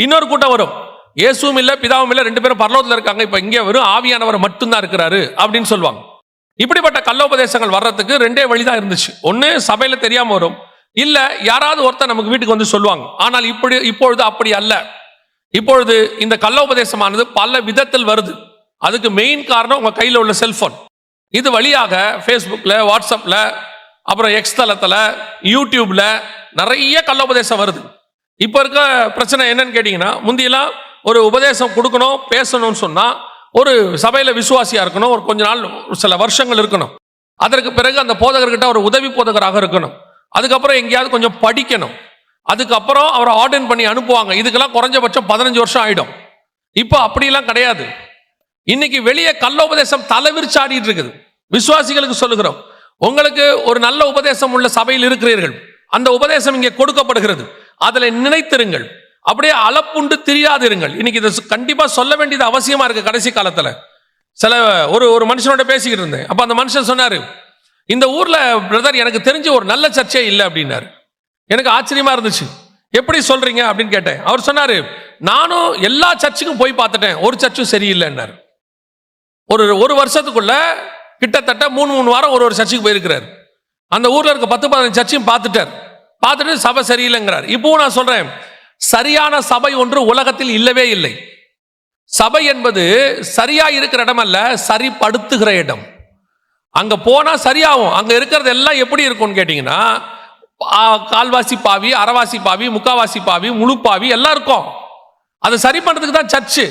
இன்னொரு கூட்டம் வரும், இயேசுவும் இல்லை பிதாவும் இல்லை, ரெண்டு பேரும் பரலோகத்தில் இருக்காங்க, இப்ப இங்கே வெறும் ஆவியானவர் மட்டும்தான் இருக்கிறாரு அப்படின்னு சொல்லுவாங்க. இப்படிப்பட்ட கள்ளோபதேசங்கள் வர்றதுக்கு ரெண்டே வழிதான் இருந்துச்சு. ஒன்னு, சபையில தெரியாம வரும், இல்ல யாராவது ஒருத்தர் நமக்கு வீட்டுக்கு சொல்லுவாங்க. ஆனால் இப்பொழுது அப்படி அல்ல. இப்பொழுது இந்த கள்ளோபதேசமானது பல விதத்தில் வருது. அதுக்கு மெயின் காரணம் உங்க கையில் உள்ள செல்போன். இது வழியாக ஃபேஸ்புக்ல, வாட்ஸ்அப்ல, அப்புறம் எக்ஸ் தளத்துல, யூடியூப்ல நிறைய கள்ளோபதேசம் வருது. இப்ப இருக்க பிரச்சனை என்னன்னு கேட்டீங்கன்னா, முந்தியெல்லாம் ஒரு உபதேசம் கொடுக்கணும், பேசணும்னு சொன்னா ஒரு சபையில விசுவாசியா இருக்கணும், ஒரு கொஞ்ச நாள் சில வருஷங்கள் இருக்கணும். அதற்கு பிறகு அந்த போதகர்கிட்ட ஒரு உதவி போதகராக இருக்கணும். அதுக்கப்புறம் எங்கேயாவது கொஞ்சம் படிக்கணும். அதுக்கப்புறம் அவரை ஆர்டர் பண்ணி அனுப்புவாங்க. இதுக்கெல்லாம் குறைஞ்சபட்சம் 15 வருஷம் ஆயிடும். இப்போ அப்படிலாம் கிடையாது. இன்னைக்கு வெளியே கள்ளோபதேசம் தலைவிரிச்சாடிட்டு இருக்குது. விசுவாசிகளுக்கு சொல்லுகிறோம், உங்களுக்கு ஒரு நல்ல உபதேசம் உள்ள சபையில் இருக்கிறீர்கள், அந்த உபதேசம் இங்கே கொடுக்கப்படுகிறது, அதில் நினைத்திருங்கள், அப்படியே அளப்புண்டு திரியாதிருங்கள். இன்னைக்கு இதை கண்டிப்பா சொல்ல வேண்டியது அவசியமா இருக்கு. கடைசி காலத்துல ஒரு மனுஷனோட பேசிக்கிட்டு இருந்தேன். அப்ப அந்த மனுஷன் சொன்னாரு, இந்த ஊர்ல பிரதர் எனக்கு தெரிஞ்ச ஒரு நல்ல சர்ச்சே இல்லை அப்படின்னாரு. எனக்கு ஆச்சரியமா இருந்துச்சு. எப்படி சொல்றீங்க அப்படின்னு கேட்டேன். அவர் சொன்னாரு, நானும் எல்லா சர்ச்சுக்கும் போய் பார்த்துட்டேன், ஒரு சர்ச்சும் சரியில்லைன்னாரு. ஒரு வருஷத்துக்குள்ள கிட்டத்தட்ட 3 வாரம் ஒரு சர்ச்சுக்கு போயிருக்கிறார். அந்த ஊர்ல இருக்க 10-15 சர்ச்சையும் பார்த்துட்டு சபை சரியில்லைங்கிறார். இப்பவும் நான் சொல்றேன், சரியான சபை ஒன்று உலகத்தில் இல்லவே இல்லை. சபை என்பது சரியா இருக்கிற இடம் அல்ல, சரிப்படுத்துகிற இடம். அங்க போனா சரியாகும். அங்க இருக்கிறது எல்லாம் எப்படி இருக்கும்னு கேட்டீங்கன்னா, கால்வாசி பாவி, அரைவாசி பாவி, முக்காவாசி பாவி, முழு பாவி எல்லாம் இருக்கும். அதை சரி பண்றதுக்கு தான் சர்ச்சு.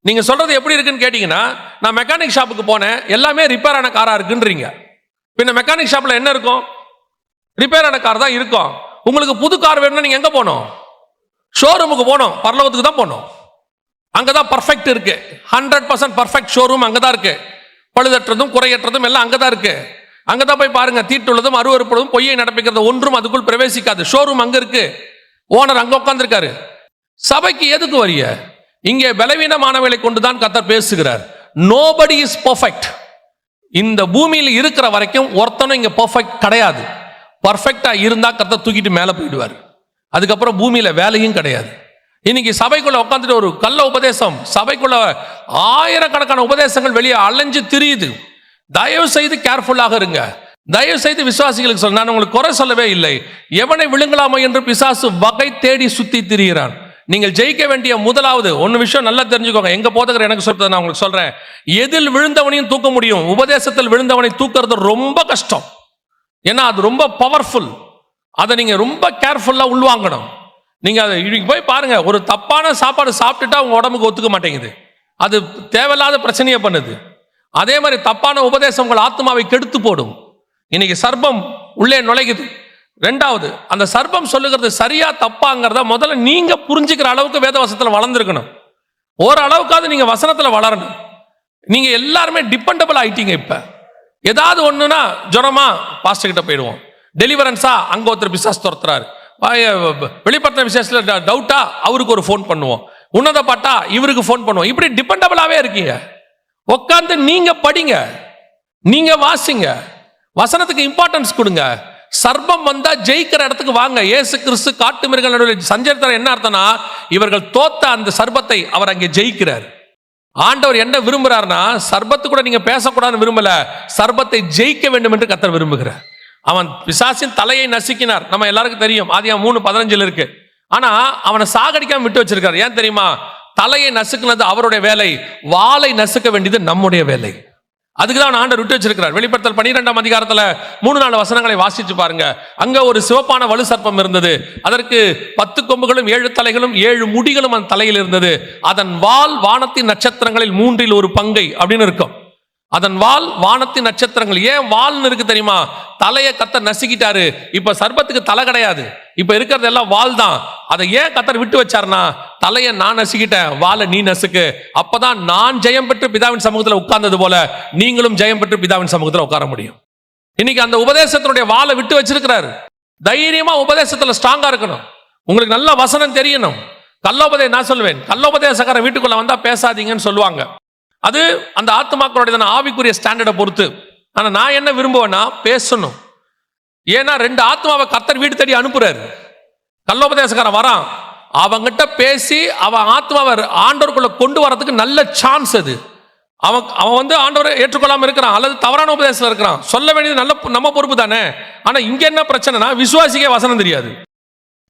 நீங்க சொல்றது எப்படி இருக்குன்னு கேட்டீங்கன்னா, நான் மெக்கானிக் ஷாப்புக்கு போனேன், எல்லாமே ரிப்பேர் ஆன காரா இருக்குன்றீங்க. பின்ன மெக்கானிக் ஷாப்ல என்ன இருக்கும்? ரிப்பேர் ஆன கார் தான் இருக்கும். உங்களுக்கு புது கார் வேணும்னா நீங்க எங்க போகணும்? ஷோரூமுக்கு போகணும், பரலோகத்துக்கு தான் போகணும். அங்கதான் பர்ஃபெக்ட் இருக்கு. 100% பர்ஃபெக்ட் ஷோரூம் அங்கதான் இருக்கு. பழுதற்றதும் குறையற்றதும் எல்லாம் அங்கதான் இருக்கு. அங்கதான் போய் பாருங்க, தீட்டுள்ளதும் அருவருப்பதும் பொய்யை நடப்பிக்கிறது ஒன்றும் அதுக்குள் பிரவேசிக்காது. ஷோரூம் அங்க இருக்கு, ஓனர் அங்க உட்கார்ந்திருக்காரு. சபைக்கு எதுக்கு வரிய? இங்கே பலவீனமானவர்களை கொண்டுதான் கர்த்தர் பேசுகிறார். Nobody is perfect. இந்த பூமியில் இருக்கிற வரைக்கும் ஒருத்தனும் இங்க பர்ஃபெக்ட் கிடையாது. பர்ஃபெக்டா இருந்தா கர்த்தர் தூக்கிட்டு மேல போயிடுவார். அதுக்கப்புறம் பூமியில வேலையும் கிடையாது. இன்னைக்கு சபைக்குள்ள உட்காந்துட்டு ஒரு கள்ள உபதேசம், சபைக்குள்ள ஆயிரக்கணக்கான உபதேசங்கள் வெளியே அலைஞ்சு திரியுது. தயவு செய்து கேர்ஃபுல்லாக இருங்க. தயவு செய்து விசுவாசிகளுக்கு சொல்ல, நான் உங்களுக்கு குறை சொல்லவே இல்லை. எவனை விழுங்கலாமோ என்று பிசாசு வகை தேடி சுத்தி திரிகிறான். நீங்கள் ஜெயிக்க வேண்டிய முதலாவது ஒன்னு விஷயம் நல்லா தெரிஞ்சுக்கோங்க. எங்க போதகர் எனக்கு சொல்றதை நான் உங்களுக்கு சொல்றேன். எதில் விழுந்தவனையும் தூக்க முடியும், உபதேசத்தில் விழுந்தவனை தூக்குறது ரொம்ப கஷ்டம். ஏன்னா அது ரொம்ப பவர்ஃபுல். அதை நீங்க ரொம்ப கேர்ஃபுல்லா உள்வாங்கணும். நீங்க அதை போய் பாருங்க, ஒரு தப்பான சாப்பாடு சாப்பிட்டுட்டா உங்க உடம்புக்கு ஒத்துக்க மாட்டேங்குது, அது தேவையில்லாத பிரச்சனையை பண்ணுது. அதே மாதிரி தப்பான உபதேசம் உங்கள் ஆத்மாவை கெடுத்து போடும். இன்னைக்கு சர்ப்பம் உள்ளே நுழைக்குது. ரெண்டாவது, அந்த சர்ப்பம் சொல்லுகிறது சரியா தப்பாங்கிறத முதல்ல நீங்க புரிஞ்சுக்கிற அளவுக்கு வேதவசத்துல வளர்ந்துருக்கணும். ஓரளவுக்காவது நீங்க வசனத்துல வளரணும். நீங்க எல்லாருமே டிபெண்டபிள் ஆயிட்டீங்க. இப்ப ஏதாவது ஒண்ணுன்னா ஜுரமா பாஸ்டர் கிட்ட போயிடுவோம், டெலிவரன்ஸா அங்க ஒருத்தர் பிசாசு துரத்துறாரு, வெளிப்படுத்தின விசேஷத்துல டவுட்டா அவருக்கு ஒரு ஃபோன் பண்ணுவோம், உன்னத பாட்டா இவருக்கு ஃபோன் பண்ணுவோம். இப்படி டிபெண்டபிளாவே இருக்கீங்க. உட்காந்து நீங்க படிங்க, நீங்க வாசிங்க, வசனத்துக்கு இம்பார்ட்டன்ஸ் கொடுங்க. சர்ப்பம் வந்தா ஜெயிக்கிற இடத்துக்கு வாங்க. இயேசு கிறிஸ்து காட்டு மிருகங்கள் நடுவில் சஞ்சரித்தார். என்ன அர்த்தம்னா, இவர்கள் தோத்த அந்த சர்ப்பத்தை அவர் அங்கே ஜெயிக்கிறார். ஆண்டவர் என்ன விரும்புறாருன்னா, சர்ப்பத்து கூட நீங்க பேசக்கூடாதுன்னு விரும்பல, சர்ப்பத்தை ஜெயிக்க வேண்டும் என்று கர்த்தர் விரும்புகிறார். அவன் பிசாசின் தலையை நசுக்கினார், நம்ம எல்லாருக்கும் தெரியும், ஆதியாகமம் 3:15 இருக்கு. ஆனா அவனை சாகடிக்காம விட்டு வச்சிருக்காரு. ஏன் தெரியுமா? தலையை நசுக்குனது அவருடைய வேலை, வாளை நசுக்க வேண்டியது நம்முடைய வேலை. அதுக்கு தான் ஆண்டவர் விட்டு வச்சிருக்கிறார். வெளிப்படுத்தல் 12ஆம் அதிகாரத்துல 3-4 வசனங்களை வாசிச்சு பாருங்க. அங்க ஒரு சிவப்பான வலு சர்ப்பம் இருந்தது. அதற்கு 10 கொம்புகளும் 7 தலைகளும் 7 முடிகளும் அந்த தலையில் இருந்தது. அதன் வால் வானத்தின் நட்சத்திரங்களில் 1/3 அப்படின்னு இருக்கும். அதன் வால் வானத்தின் நட்சத்திரங்கள். ஏன் வால்னு இருக்கு தெரியுமா? தலையை கர்த்தர் நசுக்கிட்டாரு. இப்ப சர்ப்பத்துக்கு தலை கிடையாது, இப்ப இருக்கிறது எல்லாம் வால் தான். அதை ஏன் கர்த்தர் விட்டு வச்சாருன்னா, தலையை நான் நசுக்கிட்டேன், வாலை நீ நசுக்கு. அப்பதான் நான் ஜெயம் பெற்று பிதாவின் சமூகத்தில் உட்கார்ந்தது போல நீங்களும் ஜெயம் பெற்று பிதாவின் சமூகத்தில் உட்கார முடியும். இன்னைக்கு அந்த உபதேசத்தினுடைய வாளை விட்டு வச்சிருக்கிறாரு. தைரியமா உபதேசத்துல ஸ்ட்ராங்கா இருக்கணும். உங்களுக்கு நல்ல வசனம் தெரியணும். நான் சொல்லுவேன், கள்ளோபதேசக்காரன் வீட்டுக்குள்ள வந்தா பேசாதீங்கன்னு சொல்லுவாங்க. அது அந்த ஆத்துமாக்களுடைய ஆவிக்குரிய ஸ்டாண்டர்டை பொறுத்து. ஆனா நான் என்ன விரும்புவேன்னா, பேசணும். ஏன்னா 2 ஆத்மாவை கர்த்தர் வீடு தேடி அனுப்புறாரு. கள்ளோபதேசக்காரன் வரான், அவங்கிட்ட பேசி அவன் ஆத்மாவை ஆண்டவருக்குள்ள கொண்டு வரதுக்கு நல்ல சான்ஸ் அது. அவன் வந்து ஆண்டவரை ஏற்றுக்கொள்ளாம இருக்கிறான், அல்லது தவறான உபதேசத்தில் இருக்கிறான். சொல்ல வேண்டியது நல்ல நம்ம பொறுப்பு தானே. ஆனா இங்க என்ன பிரச்சனைனா, விசுவாசிக்கே வசனம் தெரியாது.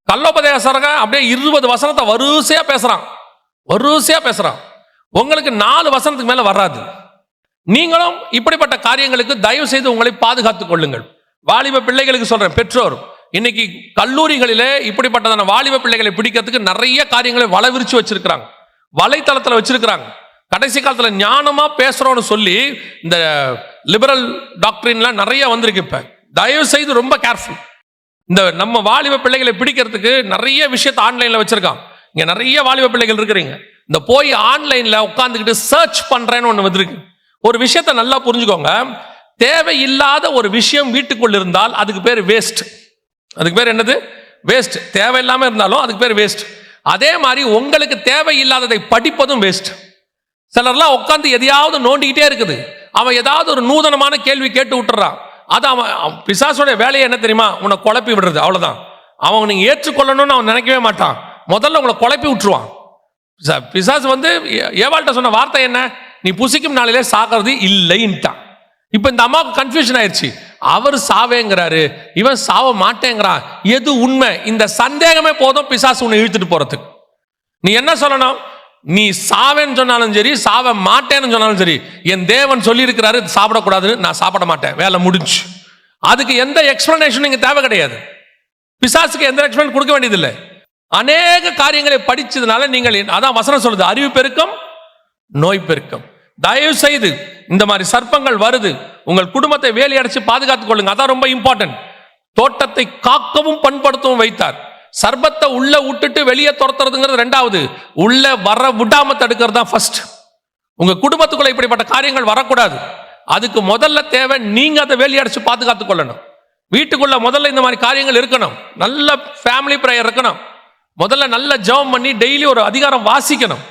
கள்ளோபதேசக்காரன் அப்படியே 20 வசனத்தை வரிசையா பேசுறான். உங்களுக்கு 4 வசனத்துக்கு மேல வராது. நீங்களும் இப்படிப்பட்ட காரியங்களுக்கு தயவு செய்து உங்களை பாதுகாத்துக் கொள்ளுங்கள். வாலிப பிள்ளைகளுக்கு சொல்றேன், பெற்றோர் இன்னைக்கு கல்லூரிகளிலே இப்படிப்பட்டதான வாலிப பிள்ளைகளை பிடிக்கிறதுக்கு நிறைய காரியங்களை வளவிரிச்சு வச்சிருக்கிறாங்க, வலைத்தளத்துல வச்சிருக்கிறாங்க. கடைசி காலத்துல ஞானமா பேசுறோம்னு சொல்லி இந்த லிபரல் டாக்டரின்லாம் நிறைய வந்திருக்கு. இப்ப தயவு செய்து ரொம்ப கேர்ஃபுல். இந்த நம்ம வாலிப பிள்ளைகளை பிடிக்கிறதுக்கு நிறைய விஷயத்தை ஆன்லைன்ல வச்சிருக்கான். இங்க நிறைய வாலிப பிள்ளைகள் இருக்கிறீங்க. இந்த போய் ஆன்லைன்ல உட்கார்ந்துக்கிட்டு சர்ச் பண்றேன்னு ஒண்ணு வந்திருக்கு. ஒரு விஷயத்தை நல்லா புரிஞ்சுக்கோங்க. தேவையில்லாத ஒரு விஷயம் வீட்டுக்குள்ள இருந்தால் அதுக்கு பேர் வேஸ்ட். அதுக்கு பேர் என்னது? வேஸ்ட். தேவையில்லாம இருந்தாலும் அதுக்கு பேர் வேஸ்ட். அதே மாதிரி உங்களுக்கு தேவையில்லாததை படிப்பதும் வேஸ்ட். சிலர்லாம் உட்காந்து எதையாவது நோண்டிக்கிட்டே இருக்குது. அவன் ஏதாவது ஒரு நூதனமான கேள்வி கேட்டு விட்டுறான். அது அவன் பிசாசுடைய வேலையை என்ன தெரியுமா? உன்னை குழப்பி விடுறது, அவ்வளவுதான். அவன் நீங்க ஏற்றுக்கொள்ளணும்னு அவன் நினைக்கவே மாட்டான். முதல்ல உங்களை குழப்பி விட்டுருவான். பிசாசு வந்து ஏவாள்கிட்ட சொன்ன வார்த்தை என்ன? நீ புசிக்கும் நாளிலே சாகிறது இல்லைன்ட்டான். இப்ப இந்த அம்மாவுக்கு கன்ஃபியூஷன் ஆயிடுச்சு. அவர் சாவேங்கிறாரு, இவன் சாவ மாட்டேங்கிறான். எது உண்மை? இந்த சந்தேகமே போதும் பிசாசு உன்னை இழுத்துட்டு போறதுக்கு. நீ என்ன சொல்லணும்? நீ சாவேன்னு சொன்னாலும் சரி, சாவ மாட்டேன்னு சொன்னாலும் சரி, என் தேவன் சொல்லி இருக்கிறாரு சாப்பிடக்கூடாதுன்னு, நான் சாப்பிட மாட்டேன், வேலை முடிஞ்சு. அதுக்கு எந்த எக்ஸ்பிளனேஷன் இங்க தேவை கிடையாது. பிசாசுக்கு எந்த எக்ஸ்பிளனேஷன் கொடுக்க வேண்டியதில்லை. அநேக காரியங்களை படிச்சதுனால நீங்கள், அதான் வசனம் சொல்லுது, அறிவு பெருக்கம் நோய் பெருக்கம். தயவு செய்து இந்த மாதிரி சர்ப்பங்கள் வருது, உங்கள் குடும்பத்தை வேலி அடைச்சு பாதுகாத்துக் கொள்ளுங்க. அதான் ரொம்ப இம்பார்ட்டன்ட். தோட்டத்தை காக்கவும் பண்படுத்தவும் வைத்தார். சர்ப்பத்தை உள்ள விட்டுட்டு வெளியே துரத்துறதுங்கிறது 2வது, உள்ள வர விடாம தடுக்கிறது தான் ஃபர்ஸ்ட். உங்க குடும்பத்துக்குள்ள இப்படிப்பட்ட காரியங்கள் வரக்கூடாது. அதுக்கு முதல்ல தேவை, நீங்க அதை வேலி அடைச்சு பாதுகாத்துக் கொள்ளணும். வீட்டுக்குள்ள முதல்ல இந்த மாதிரி காரியங்கள் இருக்கணும். நல்ல ஃபேமிலி பிரேயர் இருக்கணும். முதல்ல நல்ல ஜெபம் பண்ணி டெய்லி ஒரு அதிகாரம் வாசிக்கணும்.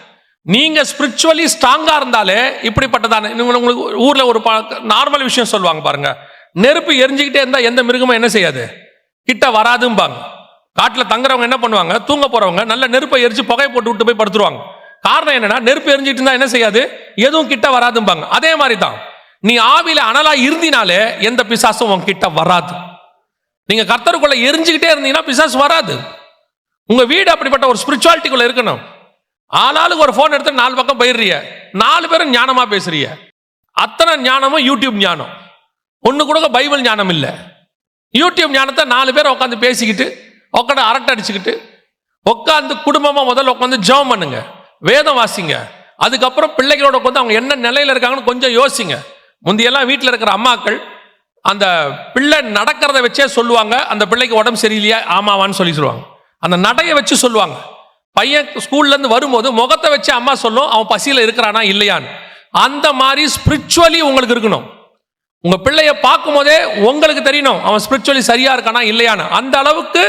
நீங்க ஸ்பிரிச்சுவலி ஸ்ட்ராங்கா இருந்தாலே இப்படிப்பட்டதான, உங்களுக்கு ஊர்ல ஒரு நார்மல் விஷயம் சொல்லுவாங்க பாருங்க, நெருப்பு எரிஞ்சுக்கிட்டே இருந்தா எந்த மிருகமும் என்ன செய்யாது, கிட்ட வராதும்பாங்க. காட்டுல தங்குறவங்க என்ன பண்ணுவாங்க, தூங்க போறவங்க நல்ல நெருப்பை எரிச்சு புகை போட்டு விட்டு போய் படுத்துருவாங்க. காரணம் என்னன்னா, நெருப்பு எரிஞ்சிட்டு இருந்தா என்ன செய்யாது, எதுவும் கிட்ட வராதும்பாங்க. அதே மாதிரி தான் நீ ஆவியில அனலா இருந்தினாலே எந்த பிசாசும் உன் கிட்ட வராது. நீங்க கர்த்தருக்குள்ள எரிஞ்சுக்கிட்டே இருந்தீங்கன்னா பிசாசு வராது. உங்க வீடு அப்படிப்பட்ட ஒரு ஸ்பிரிச்சுவாலிட்டிக்குள்ள இருக்கணும். ஆளாளுக்கு ஒரு போன் எடுத்து 4 பக்கம் போயிடுறிய, 4 பேரும் ஞானமா பேசுறிய. அத்தனை ஞானமும் யூடியூப் ஞானம். ஒண்ணு கூட பைபிள் ஞானம் இல்லை. யூடியூப் ஞானத்தை 4 பேர் உட்காந்து பேசிக்கிட்டு உட்காந்து அரட்டை அடிச்சுக்கிட்டு உட்காந்து குடும்பமா முதல்ல உட்காந்து ஜெபம் பண்ணுங்க, வேதம் வாசிங்க. அதுக்கப்புறம் பிள்ளைகளோட உட்காந்து அவங்க என்ன நிலையில இருக்காங்கன்னு கொஞ்சம் யோசிங்க. முந்தையெல்லாம் வீட்டில் இருக்கிற அம்மாக்கள் அந்த பிள்ளை நடக்கிறத வச்சே சொல்லுவாங்க, அந்த பிள்ளைக்கு உடம்பு சரியில்லையா, ஆமாவான்னு சொல்லி சொல்லுவாங்க. அந்த நடையை வச்சு சொல்லுவாங்க. பையன் ஸ்கூல்ல இருந்து வரும்போது முகத்தை வச்சு அம்மா சொல்லும், அவன் பசியில இருக்கிறானா இல்லையான்னு. அந்த மாதிரி ஸ்பிரிச்சுவலி உங்களுக்கு இருக்கணும். உங்க பிள்ளைய பார்க்கும் போதே உங்களுக்கு தெரியணும் அவன் ஸ்பிரிச்சுவலி சரியா இருக்கானா இல்லையான்னு. அந்த அளவுக்கு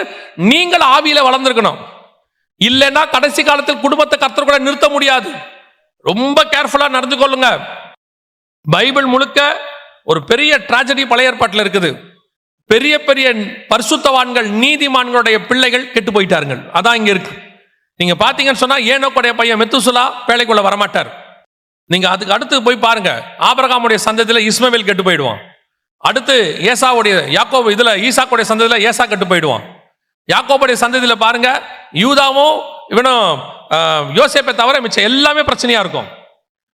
நீங்கள் ஆவியில வளர்ந்துருக்கணும். இல்லைன்னா கடைசி காலத்தில் குடும்பத்தை கர்த்தர் கூட நிறுத்த முடியாது. ரொம்ப கேர்ஃபுல்லா நடந்து கொள்ளுங்க. பைபிள் முழுக்க ஒரு பெரிய டிராஜடி பழைய ஏற்பாட்டில் இருக்குது. பெரிய பெரிய பரிசுத்தவான்கள் நீதிமான்களுடைய பிள்ளைகள் கெட்டு போயிட்டார்கள். அதான் இங்க இருக்கு. நீங்க பாத்தீங்கன்னு சொன்னா ஏனோக்குடைய பையன் மெத்துசலா வேலைக்குள்ள வரமாட்டார். நீங்க அதுக்கு அடுத்து போய் பாருங்க, ஆபிரகாமுடைய சந்ததியில இஸ்மவேல் கெட்டு போயிடுவான். அடுத்து ஏசாவுடைய யாக்கோபு இதுல ஈசாக்குடைய சந்ததியில ஏசா கெட்டு போயிடுவான். யாக்கோபுடைய சந்ததியில பாருங்க, யூதாவும் இவனும் யோசேப்பை தவிர மிச்சம் எல்லாமே பிரச்சனையா இருக்கும்.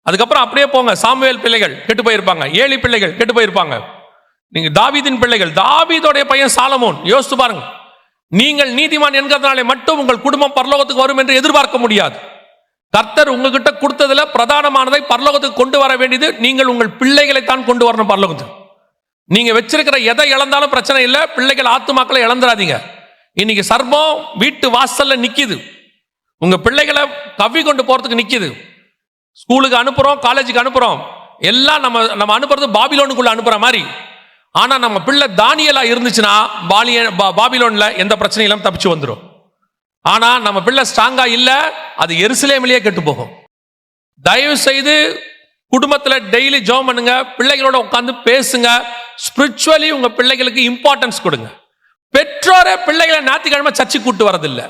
அதுக்கப்புறம் அப்படியே போங்க, சாமுவேல் பிள்ளைகள் கெட்டு போயிருப்பாங்க, ஏலி பிள்ளைகள் கெட்டு போயிருப்பாங்க. நீங்க தாவீதின் பிள்ளைகள், தாவீதோடைய பையன் சாலமோன், யோசித்து பாருங்க. நீங்கள் நீதிமான் என்கிறதுனாலே மட்டும் உங்கள் குடும்பம் பரலோகத்துக்கு வரும் என்று எதிர்பார்க்க முடியாது. கர்த்தர் உங்ககிட்ட கொடுத்ததுல பிரதானமானதை பரலோகத்துக்கு கொண்டு வர வேண்டியது நீங்கள் உங்கள் பிள்ளைகளை தான் கொண்டு வரணும் பரலோகத்துக்கு. நீங்க வச்சிருக்கிற எதை இழந்தாலும் பிரச்சனை இல்லை, பிள்ளைகள் ஆத்துமாக்களை இழந்துடாதீங்க. இன்னைக்கு சர்பம் வீட்டு வாசல்ல நிக்குது, உங்க பிள்ளைகளை கவ்வி கொண்டு போறதுக்கு நிக்குது. ஸ்கூலுக்கு அனுப்புறோம், காலேஜுக்கு அனுப்புறோம், எல்லாம் நம்ம அனுப்புறது பாபிலோனுக்குள்ள அனுப்புற மாதிரி. ஆனா நம்ம பிள்ளை தானியலா இருந்துச்சுன்னா பாபிலோன்ல எந்த பிரச்சனையிலும் தப்பிச்சு வந்துடும். ஆனா நம்ம பிள்ளை ஸ்ட்ராங்கா இல்ல, அது எருசலேமிலேயே கெட்டு போகும். தயவு செய்து குடும்பத்துல டெய்லி ஜெபம் பண்ணுங்க, பிள்ளைகளோட உட்கார்ந்து பேசுங்க, ஸ்பிரிச்சுவலி உங்க பிள்ளைகளுக்கு இம்பார்ட்டன்ஸ் கொடுங்க. பெற்றோரே பிள்ளைகளை ஞாயிற்றுக்கிழமை சர்ச்சைக்கு கூட்டு வரதில்லை,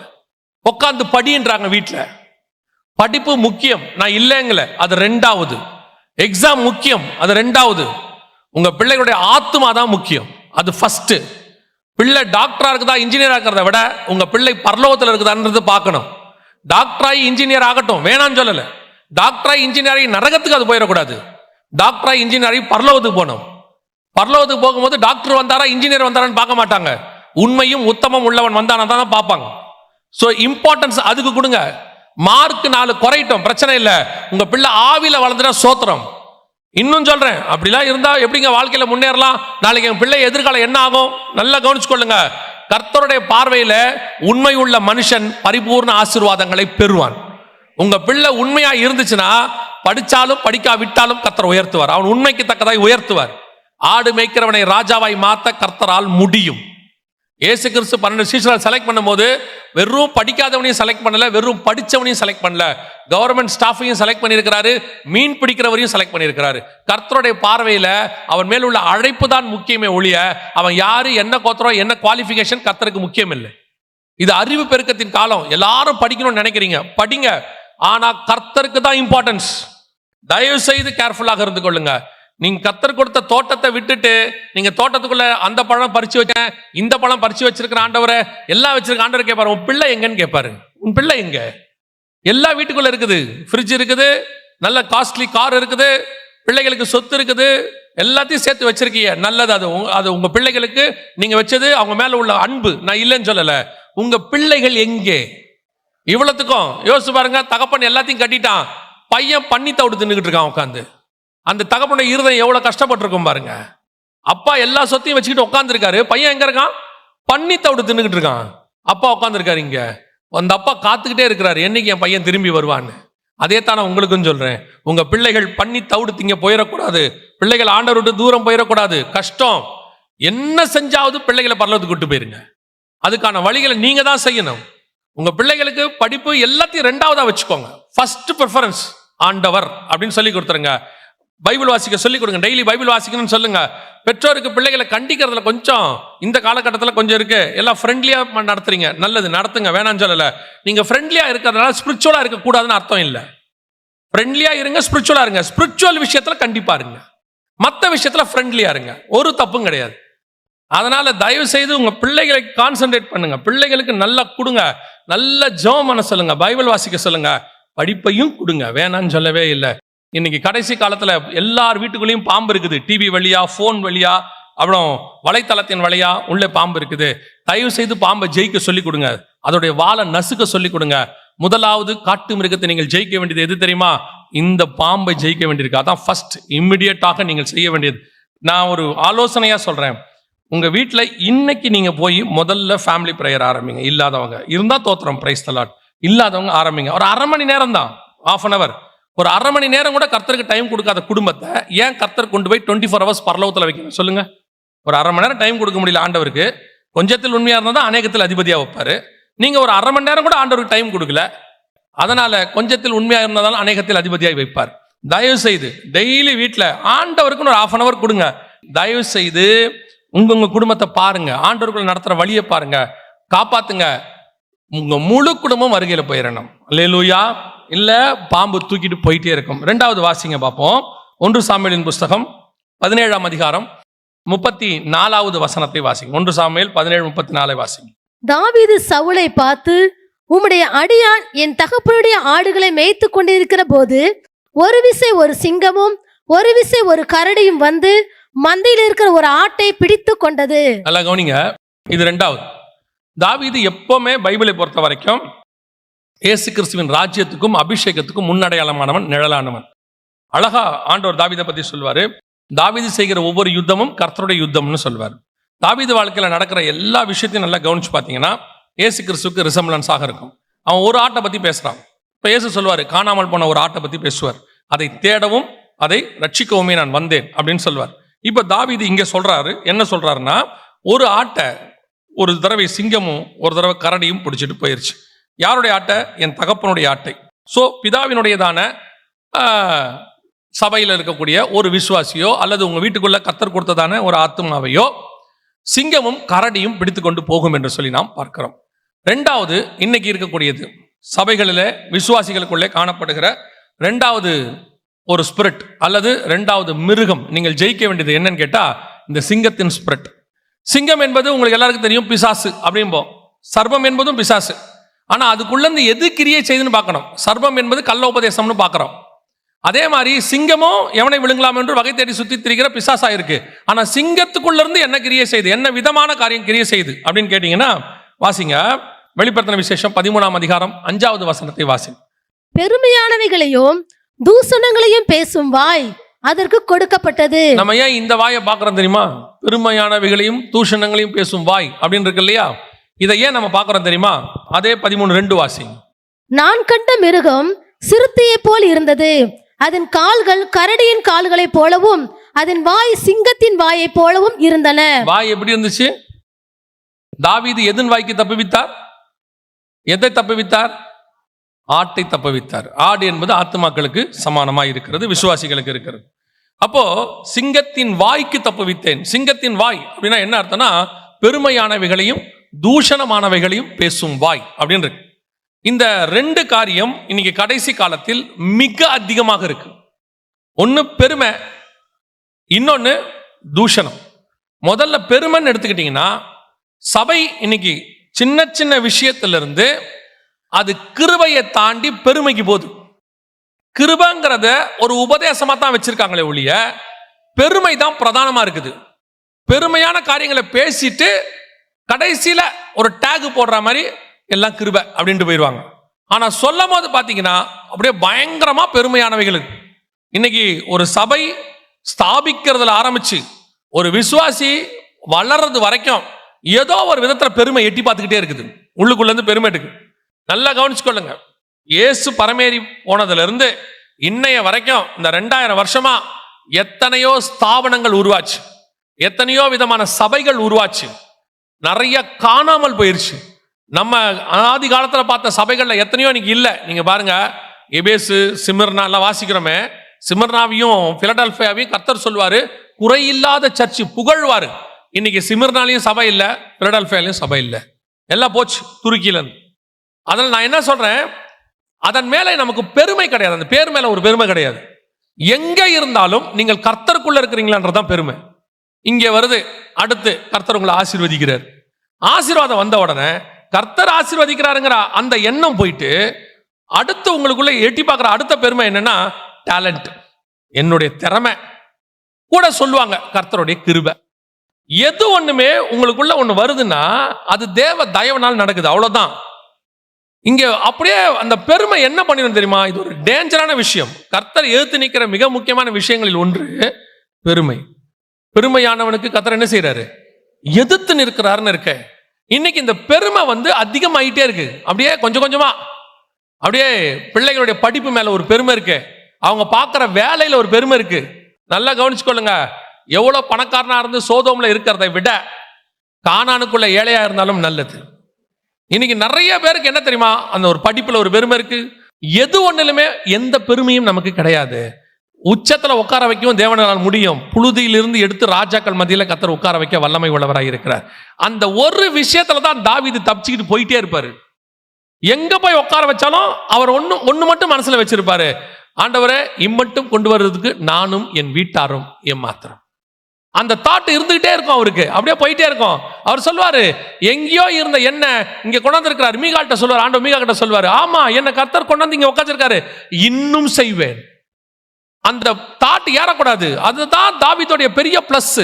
உட்காந்து படின்றாங்க. வீட்டில் படிப்பு முக்கியம், நான் இல்லைங்கள, அது ரெண்டாவது. எக்ஸாம் முக்கியம், அது ரெண்டாவது. உங்க பிள்ளைகளுடைய ஆத்மா தான் முக்கியம், அது ஃபர்ஸ்ட். பிள்ளை டாக்டரா இருக்குதா இன்ஜினியரா இருக்கிறத விட உங்க பிள்ளை பரலோகத்தில் இருக்குதான்றது பார்க்கணும். டாக்டராகி இன்ஜினியர் ஆகட்டும், வேணான்னு சொல்லல. டாக்டராகி இன்ஜினியராகி நரகத்துக்கு அது போயிடக்கூடாது. டாக்டராகி இன்ஜினியராகி பரலோகத்துக்கு போகணும். பரலோகத்துக்கு போகும்போது டாக்டர் வந்தாரா இன்ஜினியர் வந்தாரான்னு பார்க்க மாட்டாங்க, உண்மையும் உத்தமம் உள்ளவன் வந்தானா தான் பார்ப்பாங்க. ஸோ இம்பார்ட்டன்ஸ் அதுக்கு கொடுங்க. மார்க் 4 குறையிட்டோம், பிரச்சனை இல்லை. உங்க பிள்ளை ஆவில வளர்ந்துட்டா சோத்திரம். இன்னும் சொல்றேன், அப்படிலாம் இருந்தா எப்படிங்க வாழ்க்கையில முன்னேறலாம்? நாளைக்கு என் பிள்ளை எதிர்காலம் என்ன ஆகும்? நல்லா கவனிச்சுக்கொள்ளுங்க. கர்த்தருடைய பார்வையில உண்மை உள்ள மனுஷன் பரிபூர்ண ஆசீர்வாதங்களை பெறுவான். உங்க பிள்ளை உண்மையா இருந்துச்சுன்னா படிச்சாலும் படிக்காவிட்டாலும் கர்த்தர் உயர்த்துவார், அவன் உண்மைக்கு தக்கதாய் உயர்த்துவார். ஆடு மேய்க்கிறவனை ராஜாவாய் மாத்த கர்த்தரால் முடியும். இயேசு கிறிஸ்து 12 சீஷரை செலக்ட் பண்ணும்போது வெறும் படிக்காதவனையும் செலக்ட் பண்ணல, வெறும் படிச்சவனையும் செலக்ட் பண்ணல, கவர்மெண்ட் ஸ்டாஃபையும் செலக்ட் பண்ணியிருக்கிறாரு, மீன் பிடிக்கிறவரையும் செலக்ட் பண்ணியிருக்கிறாரு. கர்த்தருடைய பார்வையில அவன் மேல் உள்ள அழைப்பு தான் முக்கியமே ஒழிய அவன் யாரு, என்ன கோத்திரம், என்ன குவாலிஃபிகேஷன் கர்த்தருக்கு முக்கியம் இல்லை. இது அறிவு பெருக்கத்தின் காலம். எல்லாரும் படிக்கணும்னு நினைக்கிறீங்க, படிங்க. ஆனா கர்த்தருக்கு தான் இம்பார்ட்டன்ஸ். தயவு செய்து கேர்ஃபுல்லாக இருந்து கொள்ளுங்க. நீங்க கர்த்தர் கொடுத்த தோட்டத்தை விட்டுட்டு நீங்க தோட்டத்துக்குள்ள அந்த பழம் பறிச்சு வச்சேன், இந்த பழம் பறிச்சு வச்சிருக்கிற ஆண்டவரை, எல்லாம் வச்சிருக்க ஆண்டவர் கேட்பாரு, உன் பிள்ளை எங்கன்னு கேட்பாரு. உன் பிள்ளை எங்க? எல்லா வீட்டுக்குள்ள இருக்குது, ஃப்ரிட்ஜ் இருக்குது, நல்ல காஸ்ட்லி கார் இருக்குது, பிள்ளைகளுக்கு சொத்து இருக்குது, எல்லாத்தையும் சேர்த்து வச்சிருக்கீங்க, நல்லது. அது உங்க பிள்ளைகளுக்கு நீங்க வச்சது, அவங்க மேல உள்ள அன்பு, நான் இல்லைன்னு சொல்லல. உங்க பிள்ளைகள் எங்கே? இவ்வளவுக்கும் யோசிச்சு பாருங்க. தகப்பன் எல்லாத்தையும் கட்டிட்டான், பையன் பண்ணி தவிடு தின்னுக்கிட்டு இருக்கான் உட்காந்து. அந்த தகப்பனுடைய இருதயம் எவ்வளவு கஷ்டப்பட்டிருக்கும் பாருங்க. அப்பா எல்லா சொத்தையும் வச்சுக்கிட்டு உட்காந்துருக்காரு, பையன் எங்க இருக்கான்? பண்ணி தவிடு தின்னுக்கிட்டு இருக்கான். அப்பா உட்காந்துருக்காரு இங்க. அந்த அப்பா காத்துக்கிட்டே இருக்கிறாரு, என்னைக்கு என் பையன் திரும்பி வருவான்னு. அதே தானே உங்களுக்கும் சொல்றேன். உங்க பிள்ளைகள் பண்ணி தவிடு திங்க போயிடக்கூடாது, பிள்ளைகள் ஆண்டவர் விட்டு தூரம் போயிடக்கூடாது. கஷ்டம் என்ன செஞ்சாவது பிள்ளைகளை பரலோகத்துக்கு கூட்டு போயிருங்க. அதுக்கான வழிகளை நீங்க தான் செய்யணும். உங்க பிள்ளைகளுக்கு படிப்பு எல்லாத்தையும் ரெண்டாவதா வச்சுக்கோங்க. ஃபர்ஸ்ட் ப்ரிஃபரன்ஸ் ஆண்டவர் அப்படின்னு சொல்லி கொடுத்துருங்க. பைபிள் வாசிக்க சொல்லிக் கொடுங்க, டெய்லி பைபிள் வாசிக்கணும்னு சொல்லுங்க. பெற்றோருக்கு பிள்ளைகளை கண்டிக்கிறதுல கொஞ்சம் இந்த காலகட்டத்தில் கொஞ்சம் இருக்கு. எல்லாம் ஃப்ரெண்ட்லியா நடத்துறீங்க, நல்லது, நடத்துங்க, வேணான்னு சொல்லல. நீங்க ஃப்ரெண்ட்லியா இருக்கிறதுனால ஸ்பிரிச்சுவலா இருக்கக்கூடாதுன்னு அர்த்தம் இல்லை. ஃப்ரெண்ட்லியா இருங்க, ஸ்பிரிச்சுவலா இருங்க. ஸ்பிரிச்சுவல் விஷயத்துல கண்டிப்பா இருங்க, மற்ற விஷயத்துல ஃப்ரெண்ட்லியா இருங்க, ஒரு தப்பும் கிடையாது. அதனால தயவு செய்து உங்க பிள்ளைகளை கான்சென்ட்ரேட் பண்ணுங்க. பிள்ளைகளுக்கு நல்லா கொடுங்க, நல்ல ஜெபம் பண்ண சொல்லுங்க, பைபிள் வாசிக்க சொல்லுங்க, படிப்பையும் கொடுங்க, வேணான்னு சொல்லவே இல்லை. இன்னைக்கு கடைசி காலத்துல எல்லார் வீட்டுக்குள்ளேயும் பாம்பு இருக்குது. டிவி வழியா, போன் வழியா, அப்புறம் வலைத்தளத்தின் வழியா உள்ள பாம்பு இருக்குது. தயவு செய்து பாம்பை ஜெயிக்க சொல்லிக் கொடுங்க, அதோடைய வாழை நசுக்க சொல்லிக் கொடுங்க. முதலாவது காட்டு மிருகத்தை நீங்கள் ஜெயிக்க வேண்டியது எது தெரியுமா? இந்த பாம்பை ஜெயிக்க வேண்டியிருக்கு. அதான் ஃபர்ஸ்ட் இம்மிடியட்டாக நீங்கள் செய்ய வேண்டியது. நான் ஒரு ஆலோசனையா சொல்றேன். உங்க வீட்டில் இன்னைக்கு நீங்க போய் முதல்ல ஃபேமிலி ப்ரேயர் ஆரம்பிங்க. இல்லாதவங்க இருந்தா தோத்திரம், பிரைஸ் தி லார்ட். இல்லாதவங்க ஆரம்பிங்க. ஒரு 1/2 மணி நேரம் தான், 1/2 hour. ஒரு 1/2 மணி நேரம் கூட கர்த்தருக்கு டைம் கொடுக்காத குடும்பத்தை ஏன் கர்த்தர் கொண்டு போய் 24 hours பரலோகத்தில் வைக்கணும் சொல்லுங்க? ஒரு 1/2 மணி நேரம் டைம் கொடுக்க முடியல ஆண்டவருக்கு. கொஞ்சத்தில் உண்மையா இருந்தால் தான் அநேகத்தில் அதிபதியாக வைப்பாரு. நீங்க ஒரு அரை மணி நேரம் கூட ஆண்டவருக்கு டைம் கொடுக்கல. அதனால கொஞ்சத்தில் உண்மையா இருந்ததால் அநேகத்தில் அதிபதியாய் வைப்பார். தயவு செய்து டெய்லி வீட்டில் ஆண்டவருக்குன்னு ஒரு 1/2 hour கொடுங்க. தயவு செய்து உங்க குடும்பத்தை பாருங்க, ஆண்டவருக்குள்ள நடத்துற வழியை பாருங்க, காப்பாத்துங்க. உங்க முழு குடும்பம் வருகையில போயிடணும். அல்லேலூயா. இல்ல பாம்பு தூக்கிட்டு போயிட்டே இருக்கும். 2வது வாசிங்க பார்ப்போம். 1 சாமுவேலின் புஸ்தகம் 17ஆம் அதிகாரம் 34வது வசனத்தை வாசிங்க. 1 சாமுவேல் 17:34 வாசிங்க. தாவீது சவுலை பார்த்து, உம்முடைய அடியான் என் தகப்பனுடைய ஆடுகளை மேய்த்து கொண்டிருக்கிற போது ஒரு விசை ஒரு சிங்கமும் ஒரு விசை ஒரு கரடியும் வந்து மந்தையில் இருக்கிற ஒரு ஆட்டை பிடித்து கொண்டது. நல்லா கவனிங்க. இது 2வது. தாவீது எப்பவுமே பைபிளை பொறுத்த வரைக்கும் இயேசு கிறிஸ்துவின் ராஜ்யத்துக்கும் அபிஷேகத்துக்கும் முன்னடையாளமானவன், நிழலானவன். அழகா ஆண்டவர் தாவீதை பத்தி சொல்வாரு. தாவீது செய்கிற ஒவ்வொரு யுத்தமும் கர்த்தருடைய யுத்தம்னு சொல்வார். தாவீது வாழ்க்கையில் நடக்கிற எல்லா விஷயத்தையும் நல்லா கவனிச்சு பார்த்தீங்கன்னா இயேசு கிறிஸ்துவுக்கு ரிசம்பலன்ஸாக இருக்கும். அவன் ஒரு ஆட்டை பத்தி பேசுறான். இப்போ இயேசு சொல்வார், காணாமல் போன ஒரு ஆட்டை பத்தி பேசுவார். அதை தேடவும் அதை ரட்சிக்கவுமே நான் வந்தேன் அப்படின்னு சொல்வார். இப்போ தாவீது இங்க சொல்றாரு, என்ன சொல்றாருன்னா, ஒரு ஆட்டை ஒரு தடவை சிங்கமும் ஒரு தடவை கரடியும் பிடிச்சிட்டு போயிருச்சு. யாருடைய ஆட்டை? என் தகப்பனுடைய ஆட்டை. ஸோ பிதாவினுடையதான சபையில் இருக்கக்கூடிய ஒரு விசுவாசியோ அல்லது உங்க வீட்டுக்குள்ள கர்த்தர் கொடுத்ததான ஒரு ஆத்துமாவையோ சிங்கமும் கரடியும் பிடித்து கொண்டு போகும் என்று சொல்லி நாம் பார்க்கிறோம். 2வது இன்னைக்கு இருக்கக்கூடியது சபைகளில் விசுவாசிகளுக்குள்ளே காணப்படுகிற 2வது ஒரு ஸ்பிரிட் அல்லது 2வது மிருகம். நீங்கள் ஜெயிக்க வேண்டியது என்னன்னு கேட்டா இந்த சிங்கத்தின் ஸ்பிரிட். சிங்கம் என்பது உங்களுக்கு எல்லாருக்கும் தெரியும், பிசாசு அப்படிம்போம். சர்பம் என்பதும் பிசாசு. ஆனா அதுக்குள்ள இருந்து எது கிரியை செய்துன்னு பார்க்கணும். சர்பம் என்பது கள்ள உபதேசம்னு பார்க்கிறோம். அதே மாதிரி சிங்கமும் எவனை விழுங்கலாம் என்று வகை தேடி சுத்தி திரிகிற பிசாசா இருக்கு. ஆனா சிங்கத்துக்குள்ள இருந்து என்ன கிரியை செய்து, என்ன விதமான காரியம் கிரியை செய்து அப்படின்னு கேட்டீங்கன்னா வாசிங்க. வெளிப்படுத்தின விசேஷம் 13ஆம் அதிகாரம் 5வது வசனத்தை வாசி. பெருமையானவைகளையும் தூஷணங்களையும் பேசும் வாய் அதற்கு கொடுக்கப்பட்டது. நம்ம ஏன் இந்த வாயை பார்க்கிறோம் தெரியுமா? பெருமையானவைகளையும் தூஷணங்களையும் பேசும் வாய் அப்படின்னு இருக்கு இல்லையா? இதை ஏன் நம்ம பார்க்கிறோம் தெரியுமா? அதே 13:2 வாசி. நான் கண்ட மிருகம் சிறுத்தையை போல் இருந்தது. அதன் கால்கள் கரடியின் கால்களைப் போலவும் அதன் வாய் சிங்கத்தின் வாயை போலவும் இருந்தன. வாய் எப்படி இருந்துச்சு? தாவீது எதன் வாய்க்கு தப்புவித்தார்? எதை தப்புவித்தார்? ஆட்டை தப்புவித்தார். ஆடு என்பது ஆத்துமாக்களுக்கு சமானமாய் இருக்கிறது, விசுவாசிகளுக்கு இருக்கிறது. அப்போ சிங்கத்தின் வாய்க்கு தப்புவித்தேன். சிங்கத்தின் வாய் அப்படின்னா என்ன அர்த்தம்னா, பெருமையானவைகளையும் தூஷணமானவைகளையும் பேசும் வாய் அப்படின்னு இருக்கு. இந்த 2 காரியம் இன்னைக்கு கடைசி காலத்தில் மிக அதிகமாக இருக்கு. ஒன்னு பெருமை, இன்னொன்னு தூஷணம். முதல்ல பெருமைன்னு எடுத்துக்கிட்டீங்கன்னா, சபை இன்னைக்கு சின்ன சின்ன விஷயத்திலிருந்து அது கிருபையை தாண்டி பெருமைக்கு போகுது. கிருபைங்கிறத ஒரு உபதேசமா தான் வச்சிருக்காங்களே ஒழிய பெருமை தான் பிரதானமா இருக்குது. பெருமையான காரியங்களை பேசிட்டு கடைசியில ஒரு டேக் போடுற மாதிரி எல்லாம் கிருபை அப்படின்ட்டு போயிடுவாங்க. ஆனா சொல்லும் போது பாத்தீங்கன்னா அப்படியே பயங்கரமா பெருமையானவைகள். இன்னைக்கு ஒரு சபை ஸ்தாபிக்கிறதுல ஆரம்பிச்சு ஒரு விசுவாசி வளர்றது வரைக்கும் ஏதோ ஒரு விதத்துல பெருமை எட்டி பார்த்துக்கிட்டே இருக்குது. உள்ளுக்குள்ள இருந்து பெருமை இருக்கு. நல்லா கவனிச்சுக்கொள்ளுங்க. இயேசு பரமேறி போனதுல இருந்து இன்னைய வரைக்கும் இந்த 2000 வருஷமா எத்தனையோ ஸ்தாபனங்கள் உருவாச்சு, எத்தனையோ விதமான சபைகள் உருவாச்சு, நிறைய காணாமல் போயிருச்சு. நம்ம ஆதி காலத்துல பார்த்த சபைகள்ல எத்தனையோ இன்னைக்கு இல்லை. நீங்க பாருங்க, எபேசு, சிமிர்னா எல்லாம் வாசிக்கிறோமே. சிமிர்னாவையும் பிலடெல்பியாவையும் கர்த்தர் சொல்வாரு குறையில்லாத சர்ச்சு புகழ்வாரு. இன்னைக்கு சிமிர்னாலையும் சபை இல்லை, பிலடெல்பியாலையும் சபை இல்லை, எல்லாம் போச்சு துருக்கியில இருந்து. அதனால நான் என்ன சொல்றேன், அதன் மேல நமக்கு பெருமை கிடையாது, அந்த பேர் மேல ஒரு பெருமை கிடையாது. எங்க இருந்தாலும் நீங்கள் கர்த்தருக்குள்ள இருக்கிறீங்களான்றதான் பெருமை. இங்க வருது. அடுத்து கர்த்தர் உங்களை ஆசீர்வதிக்கிறார். ஆசீர்வாதம் வந்த உடனே கர்த்தர் ஆசீர்வதிக்கிறாருங்கிற அந்த எண்ணம் போயிட்டு அடுத்து உங்களுக்குள்ள எட்டி பார்க்குற அடுத்த பெருமை என்னன்னா டேலண்ட், என்னுடைய திறமை கூட சொல்லுவாங்க, கர்த்தருடைய கிருபை. எது ஒண்ணுமே உங்களுக்குள்ள ஒண்ணு வருதுன்னா அது தேவ தயவுனால் நடக்குது, அவ்வளவுதான். இங்க அப்படியே அந்த பெருமை என்ன பண்ணிடும் தெரியுமா? இது ஒரு டேஞ்சரான விஷயம். கர்த்தர் எதிர்த்து நிற்கிற மிக முக்கியமான விஷயங்களில் ஒன்று பெருமை. பெருமையானவனுக்கு கர்த்தர் என்ன செய்யறாரு? எதிர்த்து நிற்கிறாருன்னு இருக்க. இன்னைக்கு இந்த பெருமை அதிகமாயிட்டே இருக்கு. அப்படியே கொஞ்சம் கொஞ்சமா அப்படியே பிள்ளைகளுடைய படிப்பு மேல ஒரு பெருமை இருக்கு, அவங்க பார்க்குற வேலையில ஒரு பெருமை இருக்கு. நல்லா கவனிச்சுக்கொள்ளுங்க. எவ்வளவு பணக்காரனா இருந்து சோதோம்ல இருக்கிறதை விட கானானுக்குள்ள ஏழையா இருந்தாலும் நல்லது. இன்னைக்கு நிறைய பேருக்கு என்ன தெரியுமா, அந்த ஒரு படிப்புல ஒரு பெருமை இருக்கு, எது ஒண்ணுலுமே எந்த பெருமையும் நமக்கு கிடையாது. உச்சத்துல உட்கார வைக்கவும் தேவனால் முடியும். புழுதியிலிருந்து எடுத்து ராஜாக்கள் மத்தியில கர்த்தர் உட்கார வைக்க வல்லமை உள்ளவராக இருக்கிறார். அந்த ஒரு விஷயத்துல தான் தாவீது தப்பிச்சுக்கிட்டு போயிட்டே இருப்பாரு. எங்க போய் உட்கார வச்சாலும் அவர் ஒண்ணு மட்டும் மனசுல வச்சிருப்பாரு, ஆண்டவரே இம்மட்டும் கொண்டு வர்றதுக்கு நானும் என் வீட்டாரும் ஏமாத்திரம். அந்த தாட் இருந்துகிட்டே இருக்கும் அவருக்கு, அப்படியே போயிட்டே இருக்கும். அவர் சொல்வாரு, எங்கேயோ இருந்த என்ன இங்க கொண்டாந்து இருக்கிறார். மீகால்கிட்ட சொல்வார், ஆண்டவர் மீகா கிட்ட சொல்வாரு, ஆமா என்ன கர்த்தர் கொண்டாந்து இங்க உட்காந்துருக்காரு, இன்னும் செய்வேன். அந்த தாட் ஏறக்கூடாது. அதுதான் தாவீதுடைய பெரிய பிளஸ்.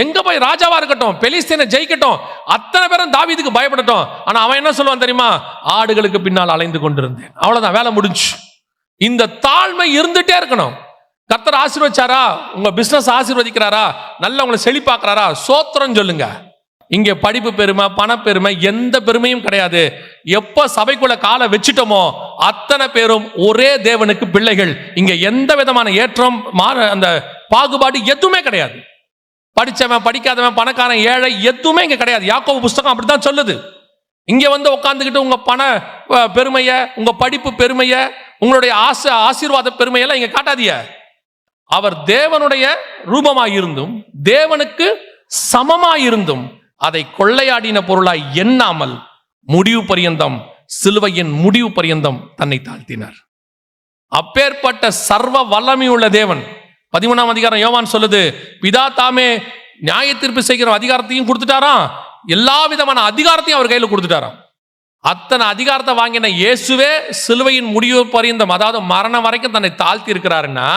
எங்க போய் ராஜாவா இருக்கட்டும், பெலிஸ்தீனை ஜெயிக்கட்டும், அத்தனை பேரும் தாவீதுக்கு பயப்படட்டும். ஆனா அவன் என்ன சொல்லுவான் தெரியுமா, ஆடுகளுக்கு பின்னால் அலைந்து கொண்டிருந்தேன். அவ்வளவுதான், வேலை முடிஞ்சு. இந்த தாழ்மை இருந்துட்டே இருக்கணும். கர்த்தர் ஆசீர்வதிச்சாரா, உங்க பிசினஸ் ஆசீர்வதிக்கிறாரா, நல்ல உங்களை செழிப்பாக்குறாரா, சோத்திரம் சொல்லுங்க. இங்க படிப்பு பெருமை, பண பெருமை, எந்த பெருமையும் கிடையாது. எப்ப சபைக்குள்ள காலை வச்சுட்டோமோ அத்தனை பேரும் ஒரே தேவனுக்கு பிள்ளைகள். இங்க எந்த விதமான ஏற்றம் அந்த பாகுபாடு எதுவுமே கிடையாது. படிச்சவன் படிக்காதவன், பணக்காரன் ஏழை, எதுவுமே இங்க கிடையாது. யாக்கோபு புஸ்தகம் அப்படித்தான் சொல்லுது. இங்க வந்து உட்காந்துக்கிட்டு உங்க பண பெருமைய, உங்க படிப்பு பெருமைய, உங்களுடைய ஆசீர்வாத பெருமையெல்லாம் இங்க காட்டாதீங்க. அவர் தேவனுடைய ரூபமாயிருந்தும் தேவனுக்கு சமமாயிருந்தும் அதை கொள்ளையாடின பொருளாய் எண்ணாமல் முடிவு பரியந்தம், சிலுவையின் முடிவு பரியந்தம் தன்னை தாழ்த்தினார். அப்பேற்பட்ட சர்வ வல்லமையுள்ள தேவன் 13ஆம் அதிகாரம் யோவான் சொல்லுது, பிதா தாமே நியாய தீர்ப்பு செய்கிற அதிகாரத்தையும் கொடுத்துட்டாராம், எல்லா விதமான அதிகாரத்தையும் அவர் கையில் கொடுத்துட்டாராம். அத்தனை அதிகாரத்தை வாங்கின இயேசுவே சிலுவையின் முடிவு பரியந்தம், அதாவது மரணம் வரைக்கும் தன்னை தாழ்த்தி இருக்கிறாருன்னா,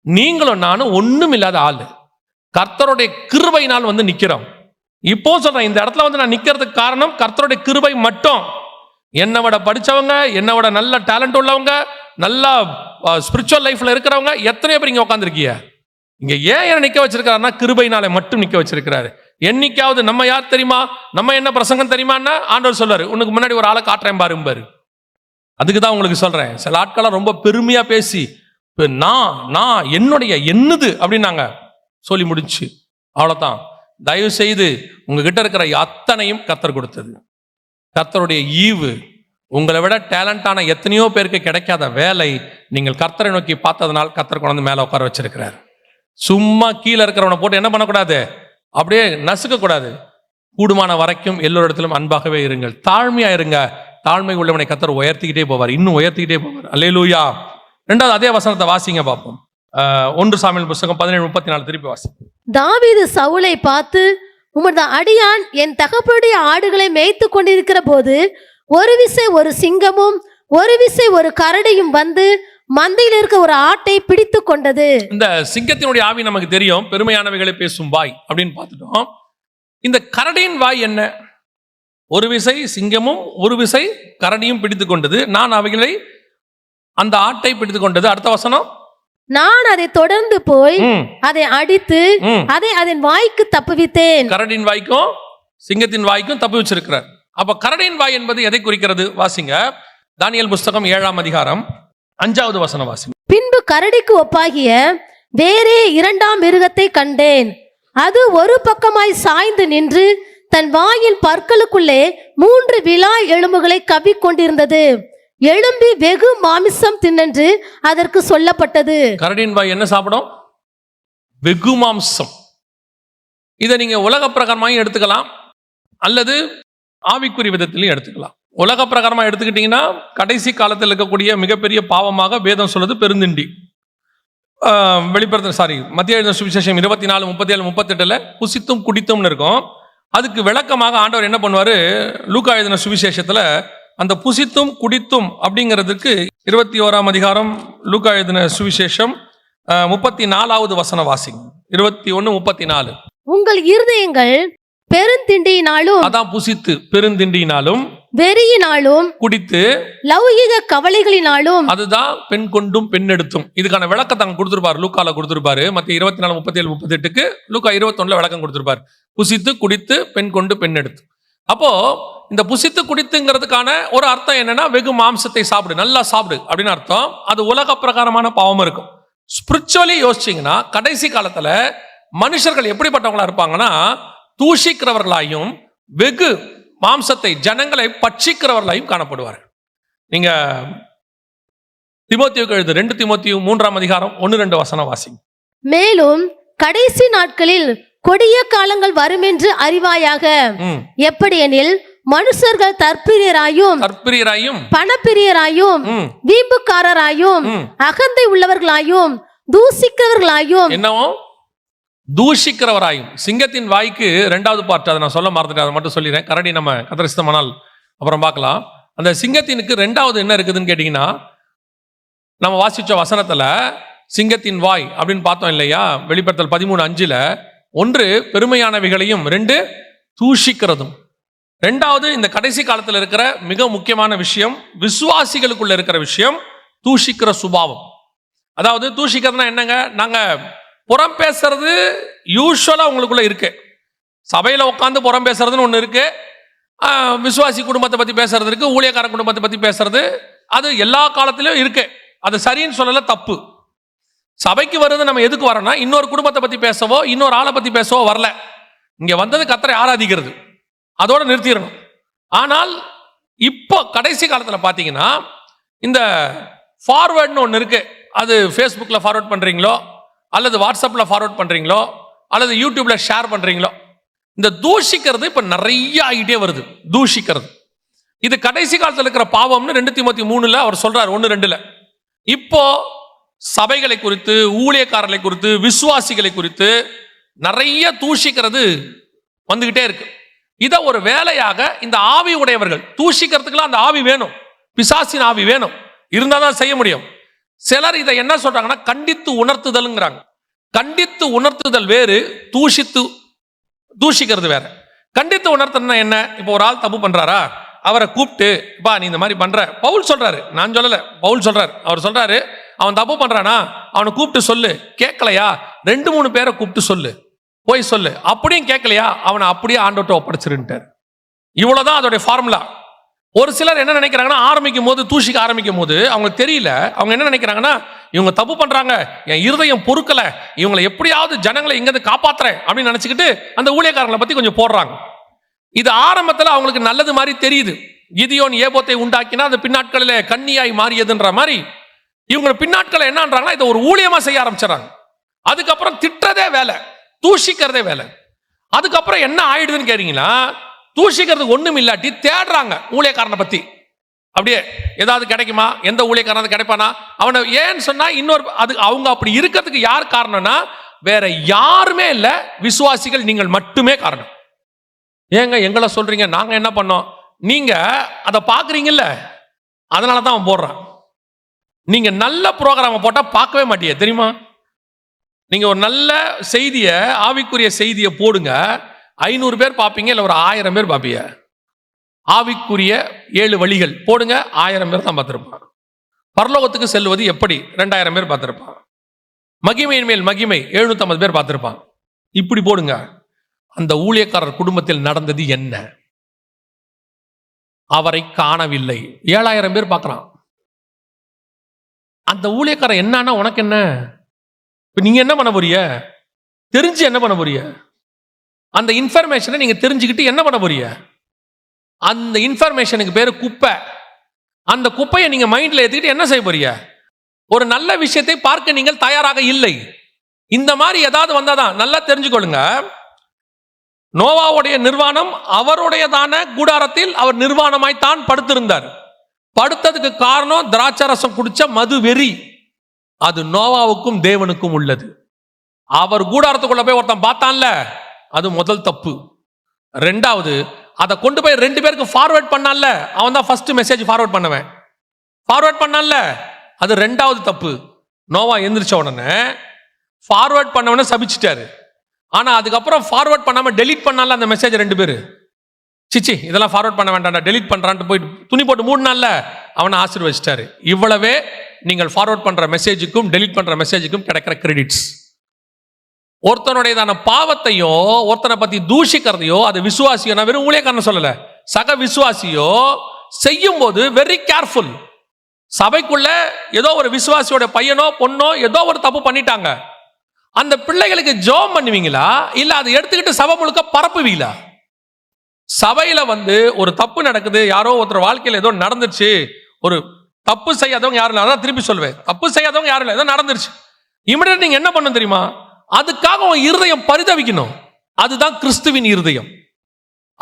நீங்களும் நானும் ஒண்ணும் இல்லாத ஆளு கர்த்தருடைய கிருபையினால் வந்து நிக்கிறோம். இப்போ சொல்றேன், இந்த இடத்துல வந்து நான் நிக்கிறதுக்கு காரணம் கர்த்தருடைய கிருபை மட்டும். என்னை விட படிச்சவங்க, என்னை விட நல்ல டேலண்ட் உள்ளவங்க, நல்ல ஸ்பிரிச்சுவல் லைஃப்ல இருக்கிறவங்க எத்தனையோ பேர் இங்க உட்காந்துருக்கீங்க. இங்க ஏன் என்ன நிக்க வச்சிருக்காருன்னா, கிருபையினாலே மட்டும் நிக்க வச்சிருக்கிறாரு. என்னைக்காவது நம்ம யார் தெரியுமா, நம்ம என்ன பிரசங்கம் தெரியுமான்னா ஆண்டவர் சொல்றாரு, உனக்கு முன்னாடி ஒரு ஆளை காட்டுறேன் பாரு. அதுக்கு தான் உங்களுக்கு சொல்றேன், சில ஆட்கள ரொம்ப பெருமையா பேசி நான் என்னுடைய என்னது அப்படின்னாங்க, சொல்லி முடிச்சு அவ்வளவுதான். தயவு செய்து உங்ககிட்ட இருக்கிற அத்தனையும் கர்த்தர் கொடுத்தது, கர்த்தருடைய ஈவு. உங்களை விட டேலண்டான எத்தனையோ பேருக்கு கிடைக்காத வேலை நீங்கள் கர்த்தரை நோக்கி பார்த்ததுனால் கர்த்தர் கொண்டு மேல உட்கார வச்சிருக்கிறார். சும்மா கீழே இருக்கிறவனை போட்டு என்ன பண்ணக்கூடாது, அப்படியே நசுக்க கூடாது. கூடுமான வரைக்கும் எல்லோரிடத்திலும் அன்பாகவே இருங்கள், தாழ்மையா இருங்க. தாழ்மை உள்ளவனை கர்த்தர் உயர்த்திக்கிட்டே போவார், இன்னும் உயர்த்திக்கிட்டே போவார். அல்லேலூயா. ரெண்டாவது அதே வசனத்தை வாசிங்க பார்ப்போம். 1 சாமுவேல் புஸ்தகம் 17:34 திருப்பி வாசி. தாவீது சவுலை பார்த்து, உமது அடியான் என் தகப்பனுடைய ஆடுகளை மேய்த்து கொண்டிருக்கிற போது ஒரு விசை ஒரு சிங்கமும் ஒரு விசை ஒரு கரடியும் வந்து மந்தையில் இருக்க ஒரு ஆட்டை பிடித்து கொண்டது. இந்த சிங்கத்தினுடைய ஆவி நமக்கு தெரியும், பெருமையானவைகளை பேசும் வாய் அப்படின்னு பார்த்துட்டோம். இந்த கரடியின் வாய் என்ன? ஒரு விசை சிங்கமும் ஒரு விசை கரடியும் பிடித்து கொண்டது, நான் அவைகளை அந்த ஆட்டை பிடித்து கொண்டது. அடுத்த வசனம், நான் அதை தொடர்ந்து போய் அதை அடித்து அதை அதன் வாய்க்கு தப்புவித்தேன். கரடியின் வாய்க்கும் சிங்கத்தின் வாய்க்கும் தப்பு வச்சிருக்கிறார். அப்ப கரடியின் வாய் என்பது எதை குறிக்கிறது? வாசிங்க, தானியேல் புஸ்தகம் 7ஆம் அதிகாரம் 5வது வசனம் வாசிங்க. பின்பு கரடிக்கு ஒப்பாகிய வேறே 2ஆம் மிருகத்தை கண்டேன். அது ஒரு பக்கமாய் சாய்ந்து நின்று தன் வாயின் பற்களுக்குள்ளே 3 விலா எலும்புகளை கவ்விக்கொண்டிருந்தது. எழும்பி வெகு மாமிசம் தின்னென்று அதற்கு சொல்லப்பட்டது. கரடியின் வாய் என்ன சாப்பிடும்? வெகு மாம்சம். இதை நீங்க உலக பிரகாரமாயும் எடுத்துக்கலாம், அல்லது ஆவிக்குரிய விதத்திலையும் எடுத்துக்கலாம். உலக பிரகாரமா எடுத்துக்கிட்டீங்கன்னா, கடைசி காலத்தில் இருக்கக்கூடிய மிகப்பெரிய பாவமாக வேதம் சொல்லுது பெருந்திண்டி. மத்திய எழுதின சுவிசேஷம் 24, 37, 38 புசித்தும் குடித்தும்னு இருக்கும். அதுக்கு விளக்கமாக ஆண்டவர் என்ன பண்ணுவாரு, லூக்கா எழுதின சுவிசேஷத்துல அந்த புசித்தும் குடித்தும் அப்படிங்கிறதுக்கு 21ஆம் அதிகாரம் லூக்கா எழுதின சுவிசேஷம் 34வது வசனம் வாசிங்க. 21:34. உங்கள் இருதயங்கள் பெருந்திண்டியினாலும், அதான் புசித்து பெருந்திண்டியினாலும், வெறியினாலும், குடித்து லௌகிக கவலைகளினாலும், அதுதான் பெண் கொண்டும் பெண் எடுத்தும். இதுக்கான விளக்கத்தை அங்க கொடுத்திருப்பாரு, லூக்கால கொடுத்திருப்பாரு. மத்திய 24, 37, 38க்கு லூக்கா 21 விளக்கம் கொடுத்திருப்பாரு. புசித்து குடித்து பெண் கொண்டு பெண் எடுத்து. அப்போ இந்த புசித்து குடித்துங்கிறதுக்கான ஒரு அர்த்தம் என்னன்னா, வெகு மாம்சத்தை சாப்பிடு, நல்லா சாப்பிடு அப்படின்னு அர்த்தம். அது உலக பிரகாரமான பாவம் இருக்கும். ஸ்பிரிச்சுவலி யோசிச்சிங்கன்னா, கடைசி காலத்துல மனுஷர்கள் எப்படிப்பட்டவங்களா இருப்பாங்கன்னா, தூஷிக்கிறவர்களாயும் வெகு மாம்சத்தை ஜனங்களை பட்சிக்கிறவர்களாயும் காணப்படுவார்கள். நீங்க தீமோத்தேயுவுக்கு எழுது 2 தீமோத்தேயு 3ஆம் அதிகாரம் 1-2 வசனம் வாசிங்க. மேலும் கடைசி நாட்களில் கொடிய காலங்கள் வரும் என்று அறிவாயாக. எப்படியெனில் மனுஷர்கள் தற்பிரியராயும் பணப்பிரியராயும் வீம்புக்காரராயும் அகந்தை உள்ளவர்களாயும் தூசிக்கிறவர்களாயும். என்னவோ தூஷிக்கிறவராயும். சிங்கத்தின் வாய்க்கு 2வது பார்ட், அதை நான் சொல்ல மறந்துட்டேன், அதை மட்டும் சொல்லிடுறேன். கரடி நம்ம கத்தரிஸ்தமானால் அப்புறம் பார்க்கலாம். அந்த சிங்கத்தினுக்கு 2வது என்ன இருக்குதுன்னு கேட்டீங்கன்னா, நம்ம வாசிச்ச வசனத்துல சிங்கத்தின் வாய் அப்படின்னு பார்த்தோம் இல்லையா, வெளிப்படுத்தல் 13:5. 1 பெருமையானவைகளையும், 2 தூஷிக்கிறதும். 2வது இந்த கடைசி காலத்தில் இருக்கிற மிக முக்கியமான விஷயம், விசுவாசிகளுக்குள்ள இருக்கிற விஷயம், தூஷிக்கிற சுபாவம். அதாவது தூஷிக்கிறதுனா என்னங்க, நாங்க புறம் பேசுறது யூஸ்வலா உங்களுக்குள்ள இருக்கு. சபையில உட்காந்து புறம் பேசுறதுன்னு ஒண்ணு இருக்கு, விசுவாசி குடும்பத்தை பத்தி பேசுறது இருக்கு, ஊழியக்கார குடும்பத்தை பத்தி பேசுறது, அது எல்லா காலத்திலும் இருக்கு. அது சரின்னு சொல்லல, தப்பு. சபைக்கு வருது நம்ம எதுக்கு வரோம்னா, இன்னொரு குடும்பத்தை பத்தி பேசவோ இன்னொரு ஆளை பத்தி பேசவோ வரல. இங்க வந்தது கர்த்தரை ஆராதிக்கிறது, அதோட நிறுத்திடணும். ஆனால் இப்போ கடைசி காலத்துல பாத்தீங்கன்னா இந்த ஃபார்வர்ட்னு ஒன்று இருக்கு. அது ஃபேஸ்புக்கில் ஃபார்வர்ட் பண்றீங்களோ, அல்லது வாட்ஸ்அப்பில் ஃபார்வர்ட் பண்றீங்களோ, அல்லது யூடியூப்ல ஷேர் பண்றீங்களோ, இந்த தூஷிக்கிறது இப்ப நிறைய ஆகிட்டே வருது. தூஷிக்கிறது இது கடைசி காலத்தில் இருக்கிற பாவம்னு 2 தீமோத்தேயு 3 அவர் சொல்றாரு, 1-2. இப்போ சபைகளை குறித்து, ஊழியக்காரர்களை குறித்து, விசுவாசிகளை குறித்து நிறைய தூஷிக்கிறது வந்துகிட்டே இருக்கு. இதை ஒரு வேலையாக இந்த ஆவி உடையவர்கள், தூஷிக்கிறதுக்குலாம் அந்த ஆவி வேணும், பிசாசின் ஆவி வேணும், இருந்தால் தான் செய்ய முடியும். சிலர் இதை என்ன சொல்றாங்கன்னா கண்டித்து உணர்த்துதல்ங்கிறாங்க. கண்டித்து உணர்த்துதல் வேறு, தூஷிக்கிறது வேற. கண்டித்து உணர்த்துனா என்ன? இப்போ ஒரு ஆள் தப்பு பண்றாரா, அவரை கூப்பிட்டு, பா நீ இந்த மாதிரி பண்ற, பவுல் சொல்றாரு, நான் சொல்லல, பவுல் சொல்றாரு. அவர் சொல்றாரு, அவன் தப்பு பண்றானா அவனை கூப்பிட்டு சொல்லு, கேட்கலையா 2-3 பேரை கூப்பிட்டு சொல்லு, போய் சொல்லு, அப்படியும் கேட்கலையா அவனை அப்படியே ஆண்டவர்ட்ட ஒப்படைச்சிருன்ட்டார். இவ்வளவுதான் அதோடைய ஃபார்முலா. ஒரு சிலர் என்ன நினைக்கிறாங்கன்னா, ஆரம்பிக்கும் போது தூஷிக்க ஆரம்பிக்கும் போது அவங்களுக்கு தெரியல, அவங்க என்ன நினைக்கிறாங்கன்னா, இவங்க தப்பு பண்றாங்க, என் இருதயம் பொறுக்கல, இவங்களை எப்படியாவது ஜனங்களை இங்கிருந்து காப்பாத்துறேன் அப்படின்னு நினைச்சுக்கிட்டு அந்த ஊழியக்காரங்களை பத்தி கொஞ்சம் போடுறாங்க. இது ஆரம்பத்தில் அவங்களுக்கு நல்லது மாதிரி தெரியுது. கிதியோன் ஏபோத்தை உண்டாக்கினா அது பின்னாட்களில் கன்னியாய் மாறியதுன்ற மாதிரி இவங்க பின்னாட்களை என்னன்றாங்கன்னா இதை ஒரு ஊழியமா செய்ய ஆரம்பிச்சிடறாங்க. அதுக்கப்புறம் திட்டுறதே வேலை, தூஷிக்கிறதே வேலை. அதுக்கப்புறம் என்ன ஆயிடுதுன்னு கேட்டீங்கன்னா, தூஷிக்கிறதுக்கு ஒண்ணும் இல்லாட்டி தேடுறாங்க ஊழியக்காரனை பத்தி. அப்படியே ஏதாவது கிடைக்குமா, எந்த ஊழியக்காரன் கிடைப்பானா, அவனை ஏன்னு சொன்னா இன்னொரு அது அவங்க அப்படி இருக்கிறதுக்கு யார் காரணம்னா வேற யாருமே இல்லை, விசுவாசிகள் நீங்கள் மட்டுமே காரணம். ஏங்க எங்களை சொல்றீங்க, நாங்க என்ன பண்ணோம்? நீங்க அதை பாக்குறீங்கல்ல, அதனால தான் அவன் போடுறான். நீங்க நல்ல ப்ரோக்ராம் போட்டா பார்க்கவே மாட்டீங்க தெரியுமா? நீங்க ஒரு நல்ல செய்தியை, ஆவிக்குரிய செய்தியை போடுங்க, 500 பேர் பார்ப்பீங்க, இல்லை ஒரு 1000 பேர் பார்ப்பீங்க. ஆவிக்குரிய 7 வழிகள் போடுங்க, 1000 பேர் தான் பார்த்திருப்பான். பரலோகத்துக்கு செல்வது எப்படி 2000 பேர் பார்த்திருப்பான். மகிமையின் மேல் மகிமை 750 பேர் பார்த்திருப்பான். இப்படி போடுங்க, அந்த ஊழியக்காரர் குடும்பத்தில் நடந்தது என்ன? அவரை காணவில்லை. 7000 பேர் பார்க்கறான். அந்த ஊழியக்காரர் என்னன்னா உனக்கு என்ன? நீங்க என்ன பண்ண போறீங்க? தெரிஞ்சு என்ன பண்ண போறீங்க? அந்த இன்ஃபர்மேஷனை நீங்க தெரிஞ்சுக்கிட்டு என்ன பண்ண போறீங்க? அந்த இன்ஃபர்மேஷனுக்கு பேரு குப்பை. அந்த குப்பையை நீங்க மைண்ட்ல ஏத்திக்கிட்டு என்ன செய்ய போறீங்க? ஒரு நல்ல விஷயத்தை பார்க்க நீங்கள் தயாராக இல்லை. இந்த மாதிரி ஏதாவது வந்தாதான் நல்லா தெரிஞ்சுக்கொள்ளுங்க. நோவாவுடைய நிர்வாணம் அவருடையதான கூடாரத்தில் அவர் நிர்வாணமாய் தான் படுத்திருந்தார். படுத்ததுக்கு காரணம் திராட்சரசம் குடிச்ச மது வெறி. அது நோவாவுக்கும் தேவனுக்கும் உள்ளது. அவர் கூடாரத்துக்குள்ள போய் ஒருத்தன் பார்த்தான்ல, அது முதல் தப்பு. 2வது, அதை கொண்டு போய் 2 பேருக்கு ஃபார்வர்ட் பண்ணான்ல, அவன் தான் ஃபர்ஸ்ட் மெசேஜ் ஃபார்வர்ட் பண்ணவன். ஃபார்வர்ட் பண்ணான்ல, அது 2வது தப்பு. நோவா எந்திரிச்ச உடனே ஃபார்வர்ட் பண்ணவன சபிச்சிட்டாரு. ஆனா அதுக்கப்புறம் ஃபார்வர்ட் பண்ணாம டெலீட் பண்ணால அந்த மெசேஜ் 2 பேரு, சிச்சி இதெல்லாம் ஃபார்வர்ட் பண்ண வேண்டாம்டா, டெலீட் பண்றான்ட்டு போயிட்டு துணி போட்டு மூடினால அவனை ஆசீர்வதிச்சிட்டாரு. இவ்வளவே நீங்கள் ஃபார்வர்ட் பண்ற மெசேஜுக்கும் டெலீட் பண்ற மெசேஜுக்கும் கிடைக்கிற கிரெடிட்ஸ். ஒருத்தனுடையதான பாவத்தையோ ஒருத்தனை பத்தி தூஷிக்கிறதையோ அது விசுவாசியோ, நான் வெறும் ஊழியக்காரன் சொல்லல, சக விசுவாசியோ செய்யும் போது வெரி கேர்ஃபுல். சபைக்குள்ள ஏதோ ஒரு விசுவாசியோட பையனோ பொண்ணோ ஏதோ ஒரு தப்பு பண்ணிட்டாங்க, அந்த பிள்ளைகளுக்கு ஜெபம் பண்ணுவீங்களா, இல்ல அதை எடுத்துக்கிட்டு சபை முழுக்க பரப்புவீங்களா? சபையில ஒரு தப்பு நடக்குது, யாரோ ஒருத்தர் வாழ்க்கையில் ஏதோ நடந்துருச்சு, ஒரு தப்பு செய்யாதவங்க யாரும் இல்லை, அதான் திருப்பி சொல்வேன், தப்பு செய்யாதவங்க யாரும் இல்லை, ஏதோ நடந்துருச்சு, இமிடியேட் நீங்க என்ன பண்ணணும் தெரியுமா? அதுக்காக உன் இருதயம் பரிதவிக்கணும். அதுதான் கிறிஸ்துவின் இருதயம்.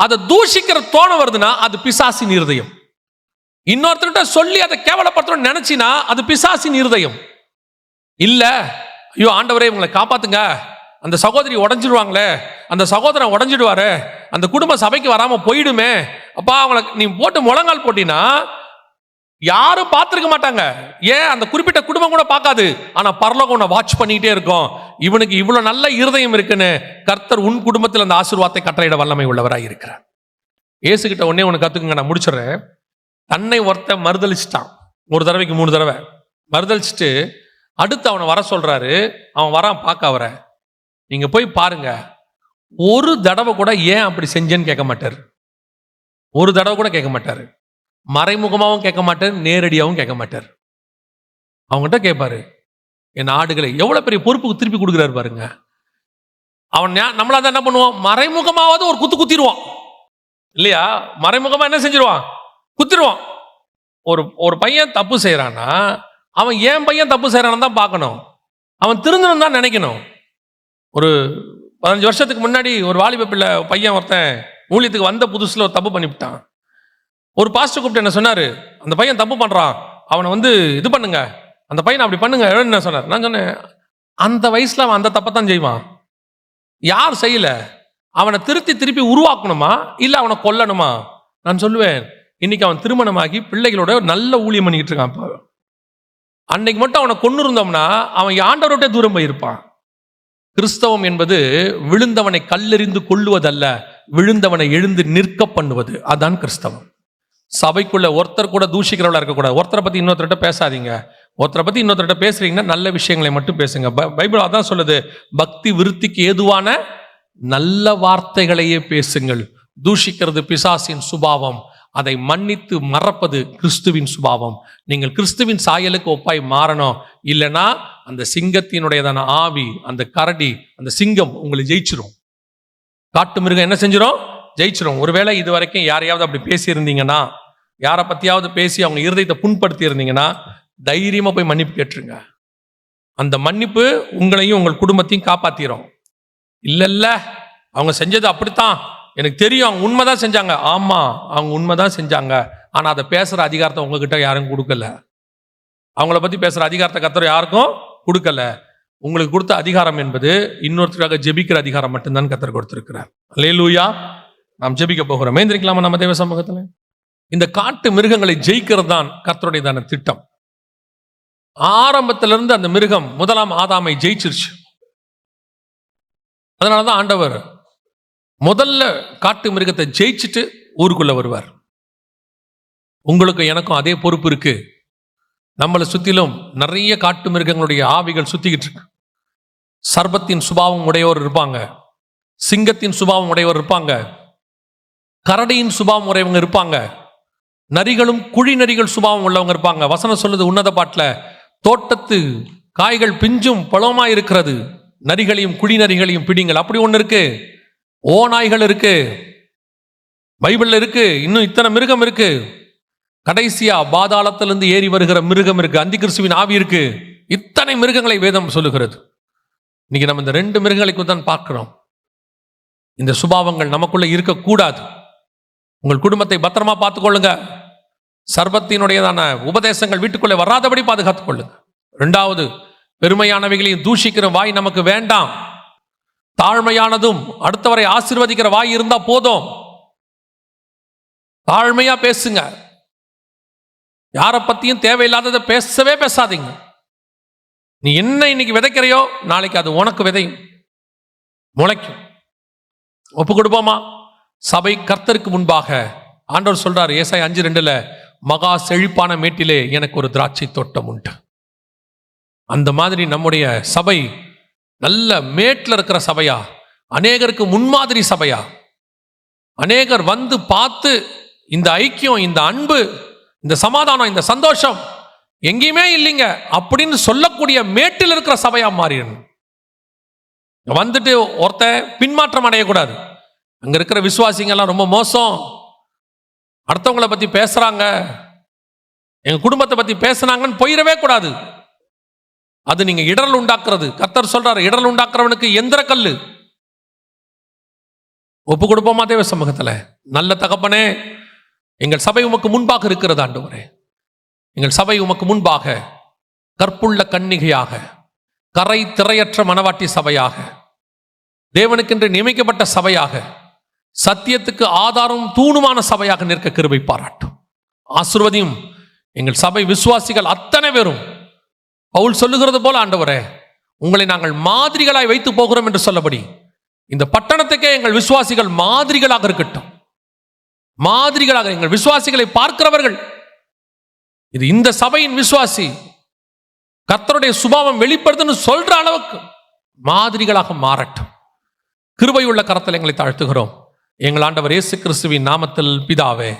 அதை தூஷிக்கிற தோணம் வருதுன்னா அது பிசாசின் இருதயம். இன்னொருத்தர்கிட்ட சொல்லி அதை கேவலப்படுத்தணும்னு நினைச்சினா அது பிசாசின் இருதயம். இல்ல, ஐயோ ஆண்டவரே இவங்களை காப்பாத்துங்க, அந்த சகோதரி உடஞ்சிடுவாங்களே, அந்த சகோதரன் உடஞ்சிடுவாரு, அந்த குடும்ப சபைக்கு வராம போயிடுமே, அப்பா அவங்களை நீ போட்டு முழங்கால் போட்டினா யாரும் பார்த்திருக்க மாட்டாங்க. ஏன்? அந்த குறிப்பிட்ட குடும்பம் கூட பார்க்காது. ஆனா பரலோகம் உன்னை வாட்ச் பண்ணிக்கிட்டே இருக்கும். இவனுக்கு இவ்வளவு நல்ல இருதயம் இருக்குன்னு கர்த்தர் உன் குடும்பத்தில் அந்த ஆசீர்வாதத்தை கட்டளையிட வல்லமை உள்ளவராக இருக்கிறார். இயேசுகிட்ட ஒன்னே ஒன்று கத்துக்குங்க, நான் முடிச்சிடறேன். தன்னை ஒருத்த மறுதளிச்சிட்டான், ஒரு தடவைக்கு 3 தடவை மறுதளிச்சுட்டு அடுத்து அவனை வர சொல்றாரு. அவன் வரான் பார்க்க அவரை. நீங்க போய் பாருங்க, ஒரு தடவை கூட ஏன் அப்படி செஞ்சேன்னு கேட்க மாட்டார். ஒரு தடவை கூட கேட்க மாட்டாரு. மறைமுகமாகவும் கேட்க மாட்டார், நேரடியாகவும் கேட்க மாட்டார். அவங்ககிட்ட கேட்பாரு, என் ஆடுகளை. எவ்வளவு பெரிய பொறுப்புக்கு திருப்பி கொடுக்குறாரு பாருங்க. அவன் நம்மளா தான் என்ன பண்ணுவான்? மறைமுகமாவது ஒரு குத்து குத்திடுவான் இல்லையா? மறைமுகமா என்ன செஞ்சிருவான்? குத்திடுவான். ஒரு பையன் தப்பு செய்யறான்னா அவன் ஏன் பையன் தப்பு செய்யறான்னு தான் பார்க்கணும். அவன் திருந்தணும் தான் நினைக்கணும். ஒரு 15 வருஷத்துக்கு முன்னாடி ஒரு வாலிப பிள்ளை பையன் ஒருத்தன் ஊழியத்துக்கு வந்த புதுசுல ஒரு தப்பு பண்ணிவிட்டான். ஒரு பாஸ்டர் கூப்பிட்டு என்ன சொன்னாரு, அந்த பையன் தப்பு பண்றான், அவனை இது பண்ணுங்க, அந்த பையனை அப்படி பண்ணுங்க என்ன சொன்னார். நான் சொன்னேன், அந்த வயசுல அவன் அந்த தப்பை தான் செய்வான். யார் செய்யல? அவனை திருப்பி உருவாக்கணுமா இல்ல அவனை கொல்லணுமா? நான் சொல்லுவேன், இன்னைக்கு அவன் திருமணமாகி பிள்ளைகளோட நல்ல ஊழியம் பண்ணிக்கிட்டு இருக்கான். அன்னைக்கு மட்டும் அவனை கொண்டு இருந்தோம்னா அவன் ஆண்டவரோட தூரம் போயிருப்பான். கிறிஸ்தவம் என்பது விழுந்தவனை கல்லெறிந்து கொள்ளுவதல்ல, விழுந்தவனை எழுந்து நிற்க பண்ணுவது. அதான் கிறிஸ்தவம். சபைக்குள்ள ஒருத்தர் கூட தூஷிக்கிறவளா இருக்கக்கூடாது. ஒருத்தரை பத்தி இன்னொருத்தர்கிட்ட பேசாதீங்க. ஒருத்தரை பத்தி இன்னொருத்தர்கிட்ட பேசுறீங்கன்னா நல்ல விஷயங்களை மட்டும் பேசுங்க. பைபிள் அதான் சொல்லுது, பக்தி விருத்திக்கு ஏதுவான நல்ல வார்த்தைகளையே பேசுங்கள். தூஷிக்கிறது பிசாசின் சுபாவம், அதை மன்னித்து மறப்பது கிறிஸ்துவின் சுபாவம். நீங்கள் கிறிஸ்துவின் சாயலுக்கு ஒப்பாய் மாறணும். இல்லைன்னா அந்த சிங்கத்தினுடையதான ஆவி, அந்த கரடி, அந்த சிங்கம் உங்களை ஜெயிச்சிரும். காட்டு மிருகம் என்ன செஞ்சிடும்? ஜெயிச்சிரும். ஒருவேளை இது வரைக்கும் யாரையாவது அப்படி பேசி இருந்தீங்கன்னா, யாரை பத்தியாவது பேசி அவங்க இருதயத்தை புண்படுத்தி இருந்தீங்கன்னா, தைரியமா போய் மன்னிப்பு கேட்டுருங்க. அந்த மன்னிப்பு உங்களையும் உங்கள் குடும்பத்தையும் காப்பாத்திரும். இல்ல அவங்க செஞ்சது அப்படித்தான், எனக்கு தெரியும், அவங்க உண்மைதான் செஞ்சாங்க. ஆமா, அவங்க உண்மைதான் செஞ்சாங்க. ஆனா அதை பேசுற அதிகாரத்தை உங்ககிட்ட யாரும் கொடுக்கல. அவங்கள பத்தி பேசுற அதிகாரத்தை கர்த்தர் யாருக்கும் கொடுக்கல. உங்களுக்கு கொடுத்த அதிகாரம் என்பது இன்னொருத்தருக்காக ஜெபிக்கிற அதிகாரம் மட்டும்தான் கர்த்தர் கொடுத்திருக்கிறார். அல்லேலூயா. நாம் ஜெபிக்க போகிறோம். எழுந்திருக்கலாமா நம்ம தேவ சமூகத்துல? இந்த காட்டு மிருகங்களை ஜெயிக்கிறது தான் கர்த்தருடையதான திட்டம். ஆரம்பத்திலிருந்து அந்த மிருகம் முதலாம் ஆதாமை ஜெயிச்சிருச்சு. அதனாலதான் ஆண்டவர் முதல்ல காட்டு மிருகத்தை ஜெயிச்சுட்டு ஊருக்குள்ள வருவார். உங்களுக்கு எனக்கும் அதே பொறுப்பு இருக்கு. நம்மளை சுத்திலும் நிறைய காட்டு மிருகங்களுடைய ஆவிகள் சுத்திக்கிட்டு இருக்கு. சர்பத்தின் சுபாவம் உடையவர் இருப்பாங்க, சிங்கத்தின் சுபாவம் உடையவர் இருப்பாங்க, கரடியின் சுபாவம் உடையவங்க இருப்பாங்க, நரிகளும் குழி நரிகள் சுபாவம் உள்ளவங்க இருப்பாங்க. வசனம் சொல்லுது உன்னத பாட்டுல, தோட்டத்து காய்கள் பிஞ்சும் பழமா இருக்கிறது, நரிகளையும் குழி நரிகளையும் பிடிங்கள். அப்படி ஒண்ணு இருக்கு. ஓநாய்கள் இருக்கு, பைபிள்ல இருக்கு. இன்னும் இத்தனை மிருகம் இருக்கு. கடைசியா பாதாளத்திலிருந்து ஏறி வருகிற மிருகம் இருக்கு, அந்தி கிறிஸ்துவின் ஆவி இருக்கு. இத்தனை மிருகங்களை வேதம் சொல்லுகிறது. இன்னைக்கு நம்ம இந்த 2 மிருகங்களை தான் பார்க்கிறோம். இந்த சுபாவங்கள் நமக்குள்ள இருக்கக்கூடாது. உங்கள் குடும்பத்தை பத்திரமா பார்த்துக்கொள்ளுங்க. சர்பத்தினுடையதான உபதேசங்கள் வீட்டுக்குள்ளே வராதபடி பாதுகாத்துக் கொள்ளுங்க. 2வது, பெருமையானவைகளையும் தூஷிக்கிற வாய் நமக்கு வேண்டாம். தாழ்மையானதும் அடுத்தவரை ஆசீர்வதிக்கிற வாய் இருந்தா போதும். தாழ்மையா பேசுங்க. யாரை பத்தியும் தேவையில்லாததை பேசவே பேசாதீங்க. நீ என்ன இன்னைக்கு விதைக்கிறையோ நாளைக்கு அது உனக்கு விதையும், முளைக்கும். ஒப்பு கொடுப்போமா? சபை கர்த்தருக்கு முன்பாக ஆண்டவர் சொல்றார், ஏசாயா 5:2, மகா செழிப்பான மேட்டிலே எனக்கு ஒரு திராட்சை தோட்டம் உண்டு. அந்த மாதிரி நம்முடைய சபை நல்ல மேட்டில் இருக்கிற சபையா, அநேகருக்கு முன்மாதிரி சபையா, அநேகர் வந்து பார்த்து இந்த ஐக்கியம், இந்த அன்பு, இந்த சமாதானம், இந்த சந்தோஷம் எங்கேயுமே இல்லைங்க அப்படின்னு சொல்லக்கூடிய மேட்டில் இருக்கிற சபையா மாறிடணும். வந்துட்டு ஒருத்த பின்மாற்றம் அடையக்கூடாது. அங்க இருக்கிற விசுவாசிங்க எல்லாம் ரொம்ப மோசம், அடுத்தவங்களை பத்தி பேசுறாங்க, எங்க குடும்பத்தை பத்தி பேசுனாங்கன்னு போயிடவே கூடாது. அது நீங்க இடரல் உண்டாக்குறது. கர்த்தர் சொல்றாரு, இடரல் உண்டாக்குறவனுக்கு எந்திர கல்லு. ஒப்பு கொடுப்போமா தேவ சமூகத்துல? நல்ல தகப்பனே, எங்கள் சபை உமக்கு முன்பாக இருக்கிறது ஆண்டவரே. எங்கள் சபை உமக்கு முன்பாக கற்புள்ள கன்னிகையாக, கரை திரையற்ற மனவாட்டி சபையாக, தேவனுக்கென்று நியமிக்கப்பட்ட சபையாக, சத்தியத்துக்கு ஆதாரம் தூணுமான சபையாக நிற்க கிருபை பாராட்டும். ஆசீர்வதியும் எங்கள் சபை விசுவாசிகள் அத்தனை பேரும் பவுல் சொல்லுகிறது போல ஆண்டவரே, உங்களை நாங்கள் மாதிரிகளாய் வைத்து போகிறோம் என்று சொல்லபடி இந்த பட்டணத்துக்கே எங்கள் விசுவாசிகள் மாதிரிகளாக இருக்கட்டும். மாதிரிகளாக எங்கள் விசுவாசிகளை பார்க்கிறவர்கள், இது இந்த சபையின் விசுவாசி, கர்த்தருடைய சுபாவம் வெளிப்படுதுன்னு சொல்ற அளவுக்கு மாதிரிகளாக மாறட்டும். கிருபையுள்ள கரத்தில் எங்களை தாழ்த்துகிறோம் எங்கள் ஆண்டவர் இயேசு கிறிஸ்துவின் நாமத்தில் பிதாவே.